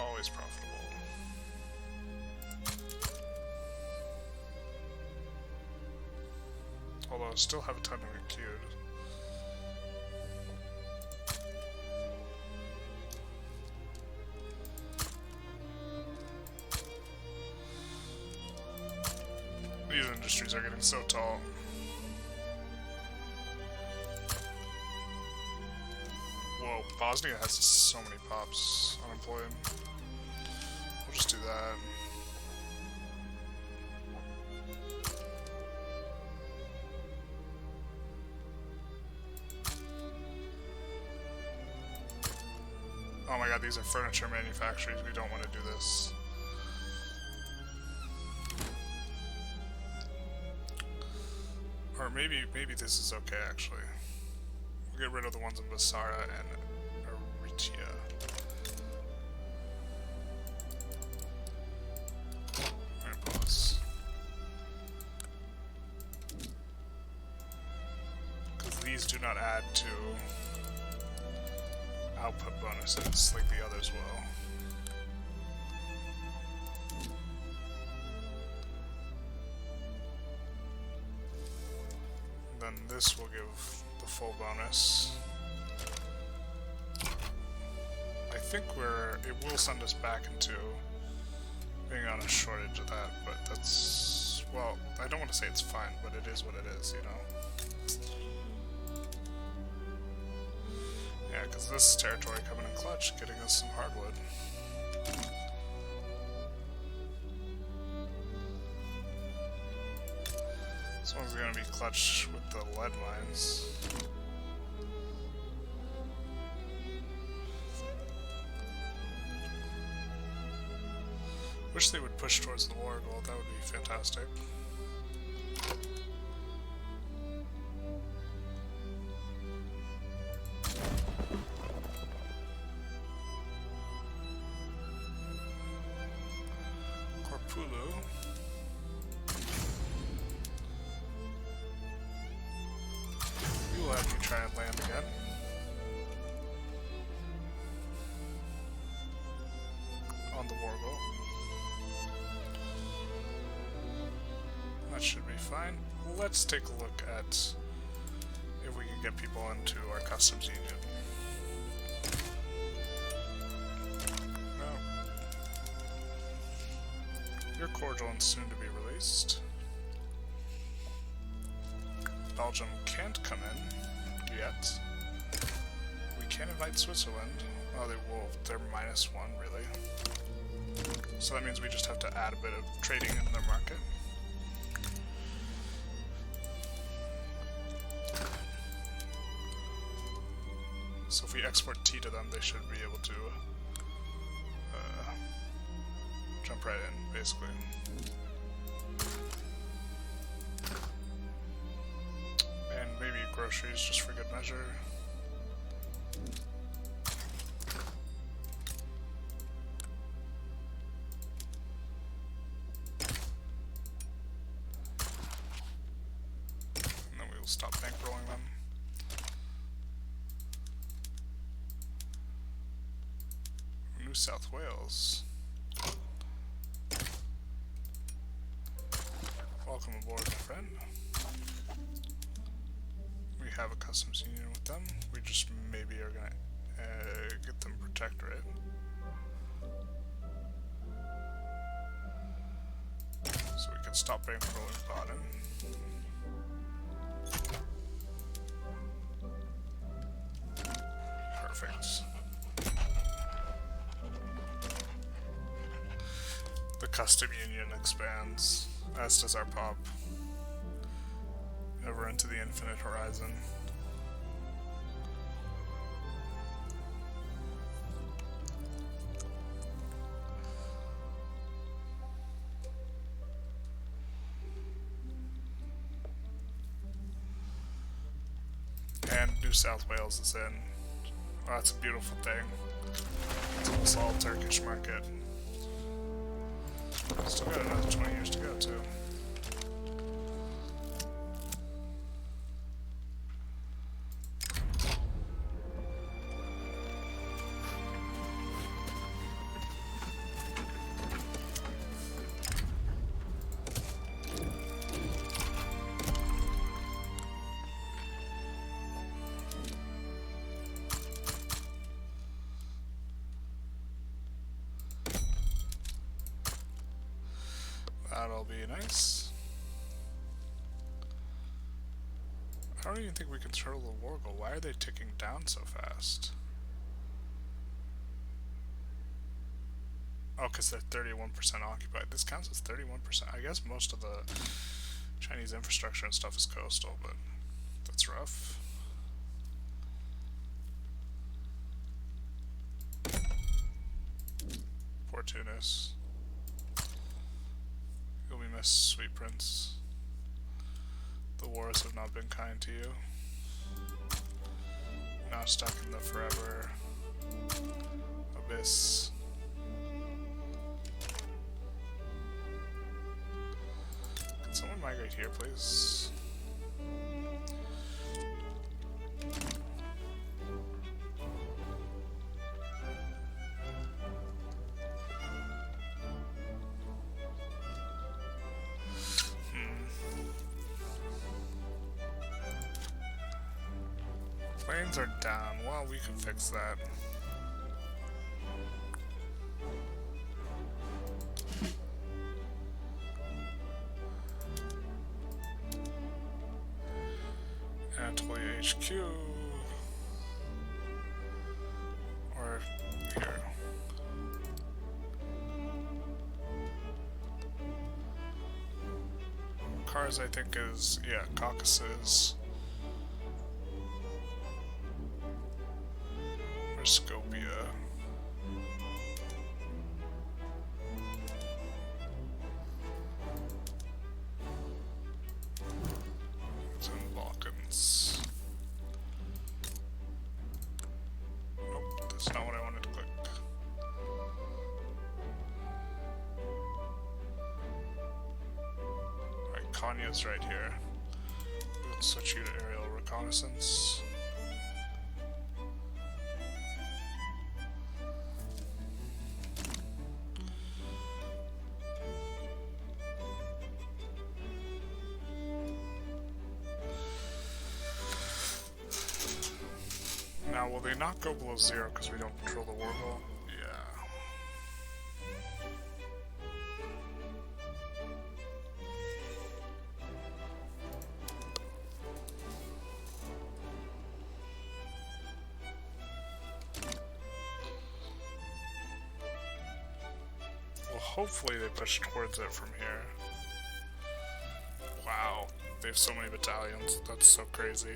Always profitable. Although I still have a ton to get queued. These industries are getting so tall. Whoa, Bosnia has so many pops unemployed. We'll just do that. Oh my god, these are furniture manufacturers. We don't want to do this. Or maybe this is okay, actually. We'll get rid of the ones in Basara and Aritia. I'm gonna pause. Because these do not add to output bonuses like the others will. this will give the full bonus. I think it will send us back into being on a shortage of that, but that's, well, I don't want to say it's fine, but it is what it is, you know? Yeah, because this territory coming in clutch, getting us some hardwood. This one's going to be clutch with the lead mines. Wish they would push towards the war goal, that would be fantastic. Corpulu. We will have you try and land again. On the war goal. That should be fine. Let's take a look at if we can get people into our customs union. No. You're cordial and soon to be released. Belgium can't come in yet. We can invite Switzerland. Oh, they're -1, really. So that means we just have to add a bit of trading in their market. So if we export tea to them, they should be able to jump right in, basically. And maybe groceries, just for good measure. And then we will stop bankrolling them. New South Wales. Welcome aboard, my friend. We have a customs union with them. We just maybe are gonna get them protectorate. So we can stop bankrolling Baden. Perfect. The custom union expands, as does our pop, over into the infinite horizon. And New South Wales is in. Oh, that's a beautiful thing. It's almost all Turkish market. Still got another 20 years to go, too. That'll be nice. I don't even think we can turtle the war goal. Why are they ticking down so fast? Oh, because they're 31% occupied. This counts as 31%. I guess most of the Chinese infrastructure and stuff is coastal, but that's rough. Poor Tunis. You'll be missed, sweet prince. The wars have not been kind to you. Now stuck in the forever abyss. Can someone migrate here, please? Trains are down. Well, we can fix that. Anatolia HQ. Or here. Cars, I think, is, yeah, Caucasus. Or Skopje. It's in the Balkans. Nope, that's not what I wanted to click. Alright, Konya's right here. We'll switch you to aerial reconnaissance. Now, will they not go below 0 because we don't control the war goal? Yeah. Well, hopefully they push towards it from here. Wow, they have so many battalions. That's so crazy.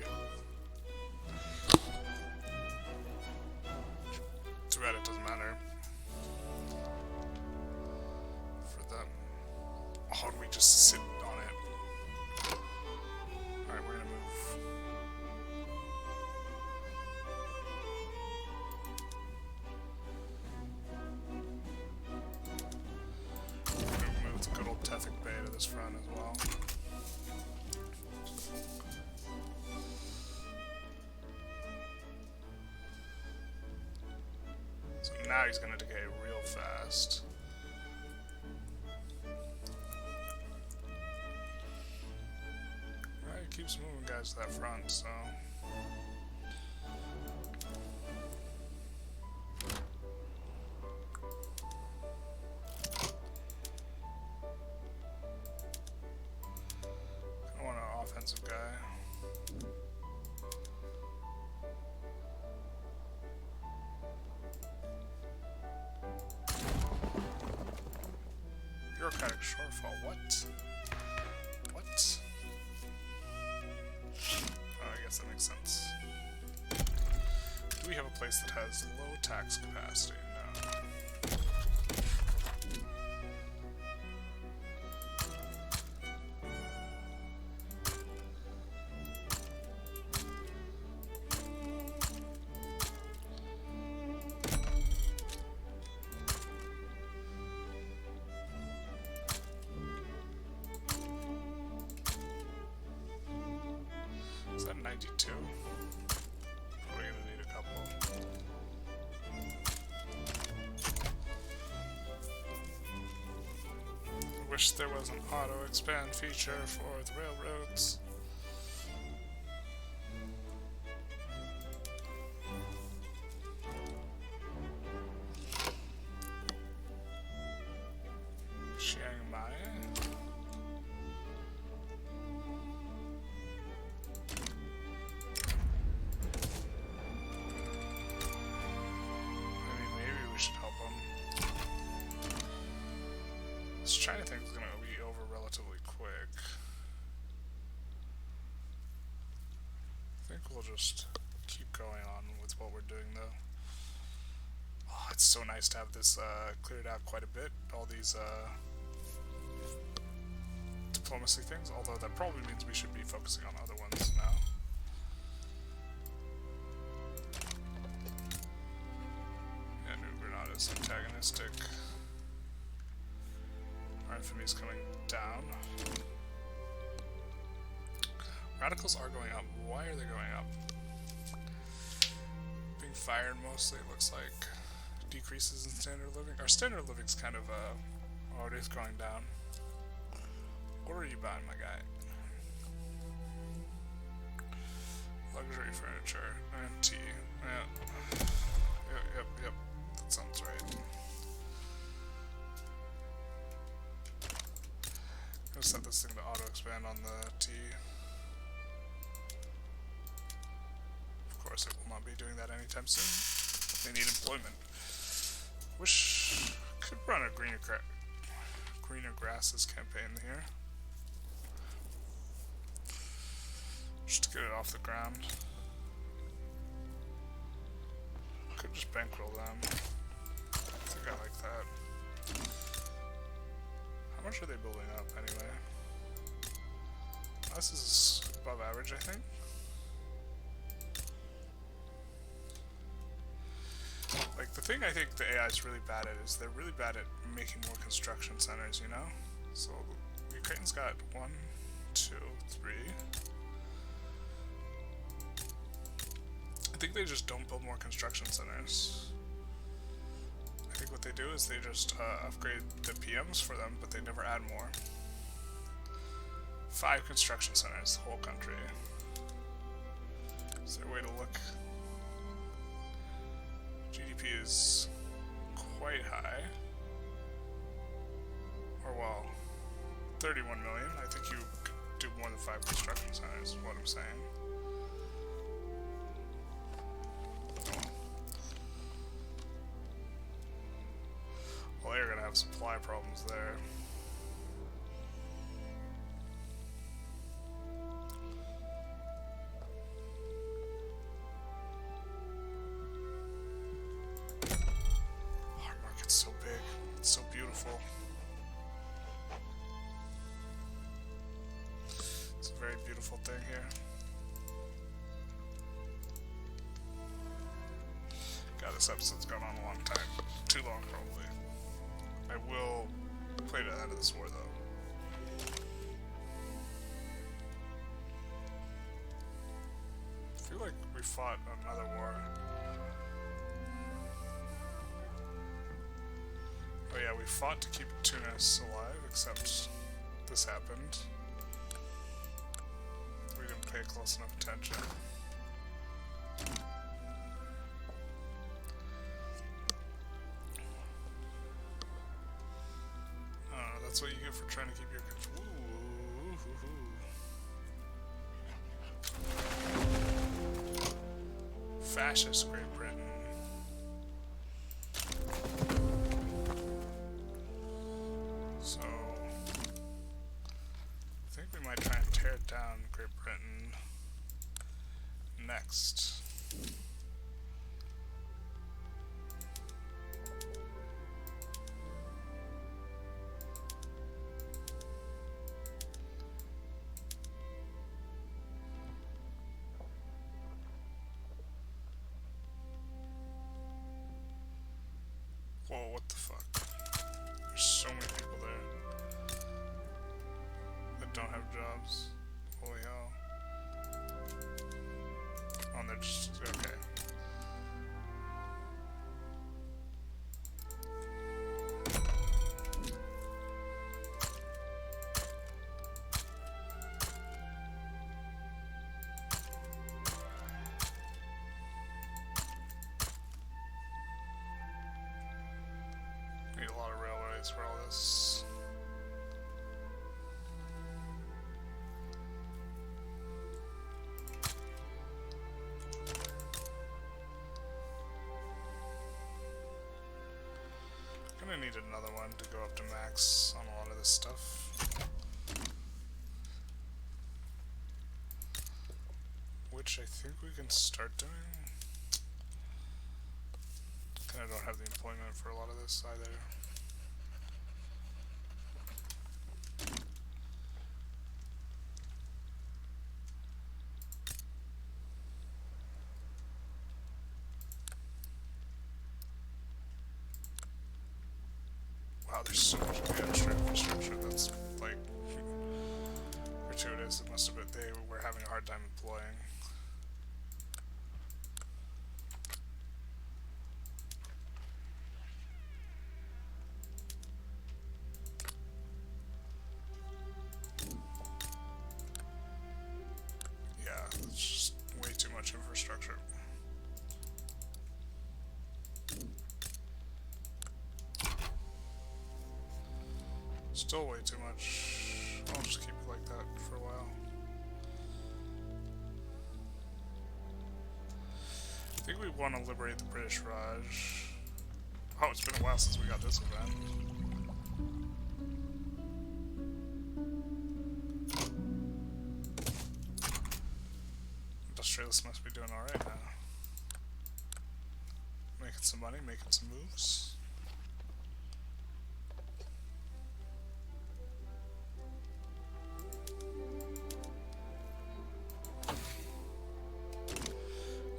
Too bad it doesn't matter for them. Oh, do we just sit on it? Alright, we're gonna move. We're gonna move the good old Tethik Bay to this front as well. So now he's gonna decay real fast. Right, he keeps moving guys to that front, so. I want an offensive guy. Bureaucratic shortfall, what? What? Oh, I guess that makes sense. Do we have a place that has low tax capacity? No. Is that 92? We're gonna need a couple. I wish there was an auto expand feature for the railroads. Chiang Mai. This China thing is going to be over relatively quick. I think we'll just keep going on with what we're doing, though. Oh, it's so nice to have this cleared out quite a bit. All these diplomacy things, although that probably means we should be focusing on other ones now. Yeah, New Granada is antagonistic. Our infamy is coming down. Radicals are going up. Why are they going up? Being fired mostly, it looks like. Decreases in standard of living. Our standard of living's kind of, oh, it is going down. What are you buying, my guy? Luxury furniture and tea. Yeah. Yep. That sounds right. I'm gonna set this thing to auto expand on the tea. Of course, it will not be doing that anytime soon. They need employment. Wish I could run a greener grasses campaign here. Just to get it off the ground. Could just bankroll them. I think I like that. How much are they building up anyway? This is above average, I think. Like, the thing I think the AI is really bad at is they're really bad at making more construction centers, you know? So, Ukraine's got 1, 2, 3. I think they just don't build more construction centers. I think what they do is they just upgrade the PMs for them, but they never add more. 5 construction centers, the whole country. Is there a way to look? GDP is quite high. Or, well, 31 million. I think you could do more than 5 construction centers, is what I'm saying. Well, you're gonna have supply problems there. Our market's so big. It's so beautiful. It's a very beautiful thing here. God, this episode's gone on a long time. Too long, probably. I will play to the end of this war, though. I feel like we fought another war. Oh yeah, we fought to keep Tunis alive, except this happened. We didn't pay close enough attention. That's what you get for trying to keep your control. Fascist Great Britain. So, I think we might try and tear down Great Britain next. Whoa, what the fuck? There's so many people there that don't have jobs. Holy hell. Oh, and they're just... okay. Need a lot of railways for all this. Gonna need another one to go up to max on a lot of this stuff. Which I think we can start doing. I don't have the employment for a lot of this either. Wow, there's so much of the industry infrastructure that's like gratuitous. It must have been they were having a hard time employing. It's just way too Still way too much. I'll just keep it like that for a while. I think we want to liberate the British Raj. Oh, it's been a while since we got this event. Industrialists must be doing alright now. Making some money, making some moves.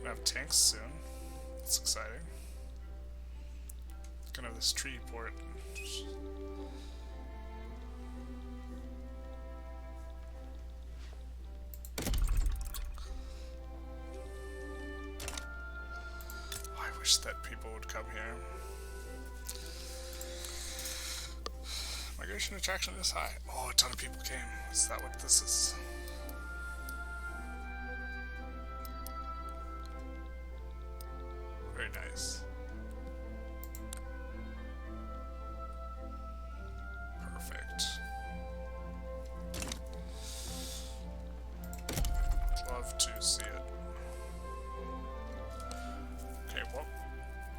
Gonna have tanks soon. That's exciting. Gonna have this tree port. I wish that people would come here. Migration attraction is high. Oh, a ton of people came. Is that what this is? Very nice. Perfect. Love to see it. Okay, well,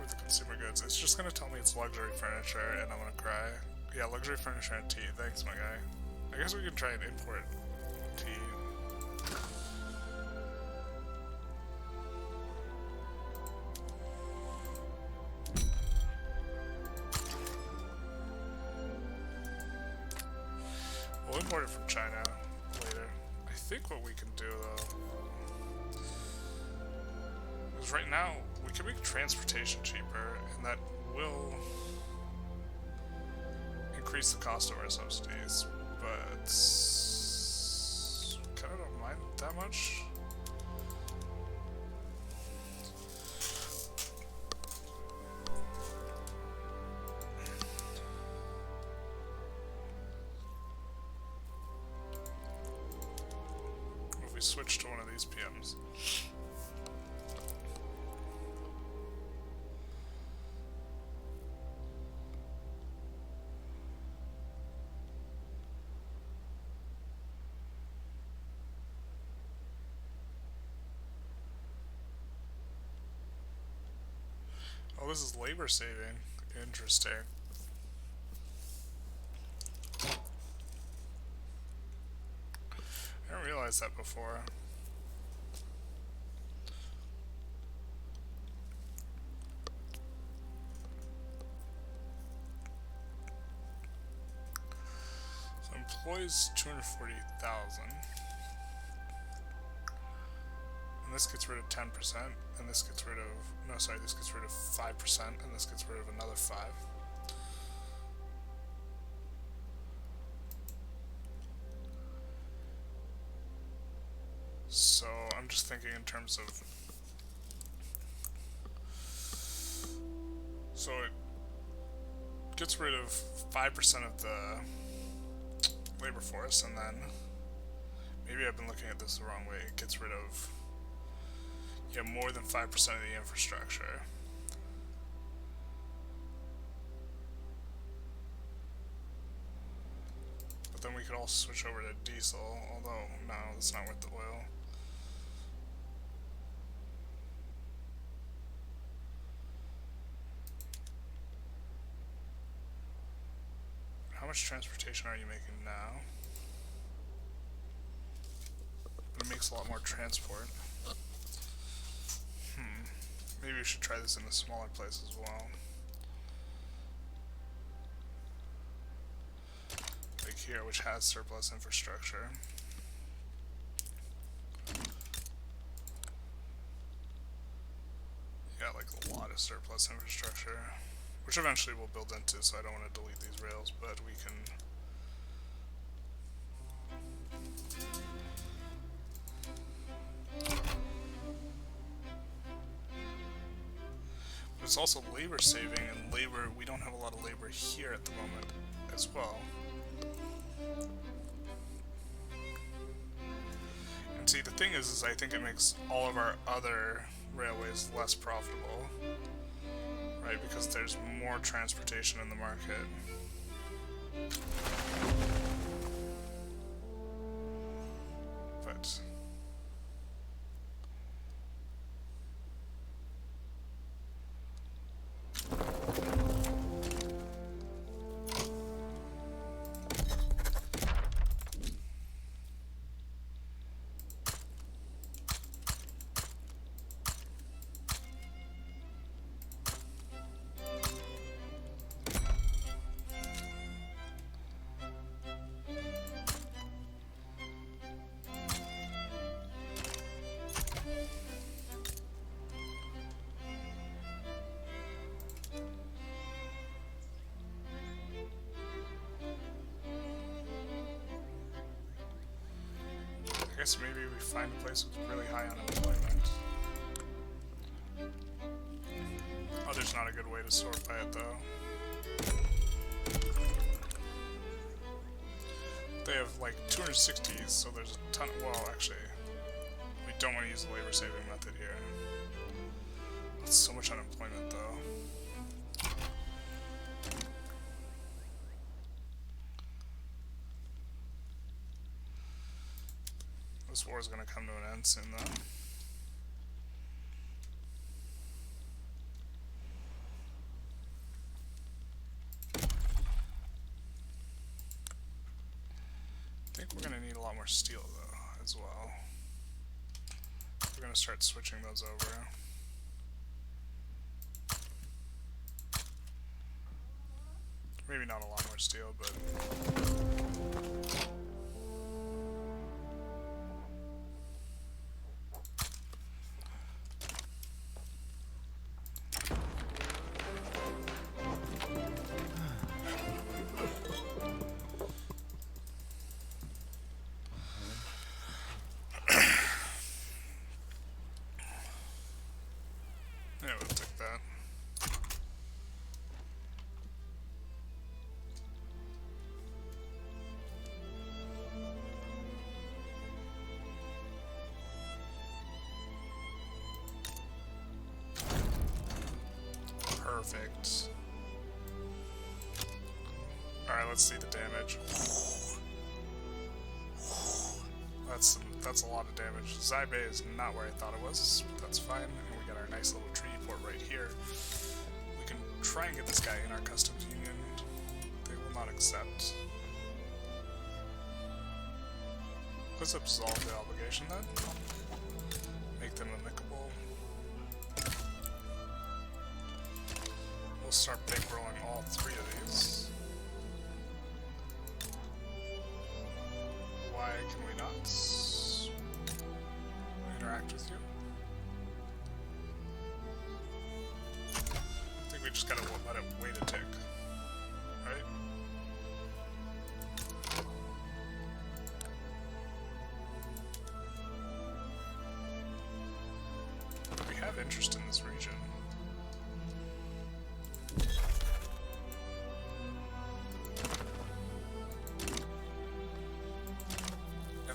with the consumer goods, it's just gonna tell me it's luxury furniture, and I'm gonna cry. Yeah, luxury furniture and tea. Thanks, my guy. I guess we can try and import tea. We'll import it from China later. I think what we can do, though, is right now we can make transportation cheaper, and that will increase the cost of our subsidies, but kind of don't mind that much. If we switch to one of these PMs. Oh, this is labor saving. Interesting. I didn't realize that before. So employs 240,000. And this gets rid of 10%, and this gets rid of, no, sorry, this gets rid of 5%, and this gets rid of another 5. So I'm just thinking in terms of, so it gets rid of 5% of the labor force, and then, maybe I've been looking at this the wrong way, it gets rid of, yeah, more than 5% of the infrastructure. But then we could also switch over to diesel, although, no, that's not worth the oil. How much transportation are you making now? But it makes a lot more transport. Maybe we should try this in a smaller place as well. Like here, which has surplus infrastructure. Yeah, like a lot of surplus infrastructure. Which eventually we'll build into, so I don't want to delete these rails, but we can... It's also labor saving, and labor, we don't have a lot of labor here at the moment as well. And see, the thing is I think it makes all of our other railways less profitable, right? Because there's more transportation in the market. But I guess maybe we find a place with really high unemployment. Oh, there's not a good way to sort by it though. They have like 260s, so there's a ton of, well, actually, we don't want to use the labor saving method here. That's so much unemployment though. This war is going to come to an end soon, though. I think we're going to need a lot more steel, though, as well. We're going to start switching those over. Maybe not a lot more steel, but... yeah, we'll take that. Perfect. Alright, let's see the damage. That's a lot of damage. Zaibe is not where I thought it was, but that's fine. And we got our nice little treaty port right here. We can try and get this guy in our customs union. They will not accept. Let's absolve the obligation then. Make them amicable. We'll start bankrolling all three of these. Why can we not interact with you? I think we just gotta let it wait a tick, right? We have interest in this region.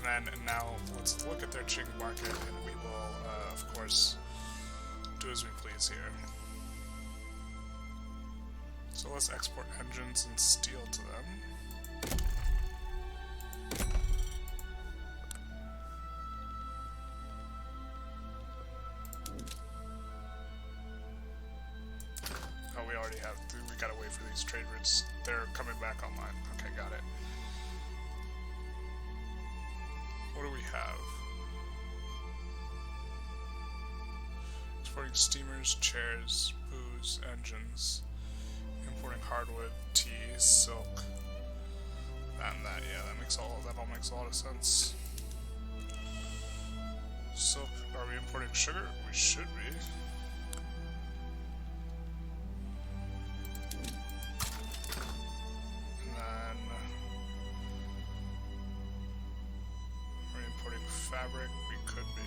And now let's look at their Qing market, and we will, of course, do as we please here. So let's export engines and steel to them. Oh, we already have. We gotta wait for these trade routes. They're coming back online. Okay, got it. What do we have? Exporting steamers, chairs, booze, engines. Importing hardwood, tea, silk. And that, yeah, that all makes a lot of sense. Silk, are we importing sugar? We should be. Fabric, we could be.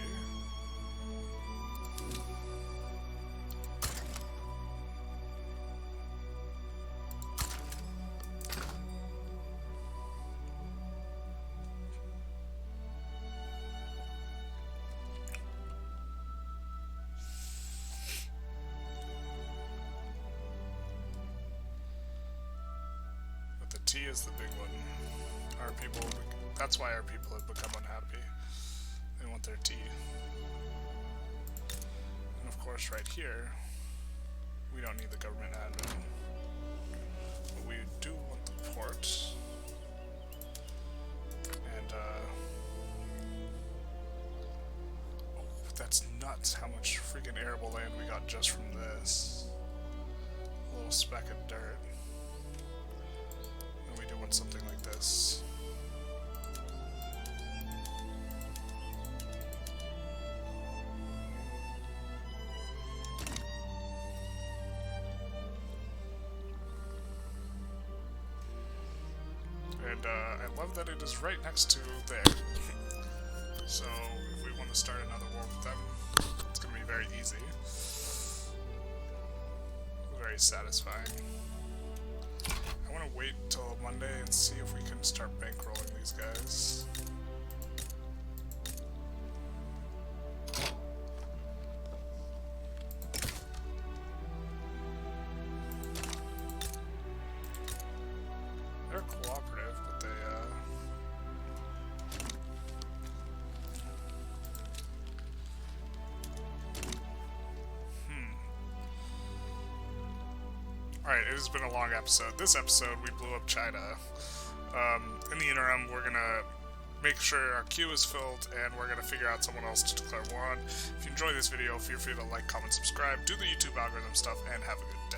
But the tea is the big one. Our people, that's why our people have become unhappy. They want their tea. And of course right here, we don't need the government admin. But we do want the port. And, oh, that's nuts how much freaking arable land we got just from this. A little speck of dirt. And we do want something like this. And I love that it is right next to there. So if we want to start another war with them, it's going to be very easy. Very satisfying. I want to wait till Monday and see if we can start bankrolling these guys. They're cooperative, but they, Alright, it has been a long episode. This episode, we blew up China. In the interim, we're gonna make sure our queue is filled, and we're gonna figure out someone else to declare war on. If you enjoy this video, feel free to like, comment, subscribe, do the YouTube algorithm stuff, and have a good day.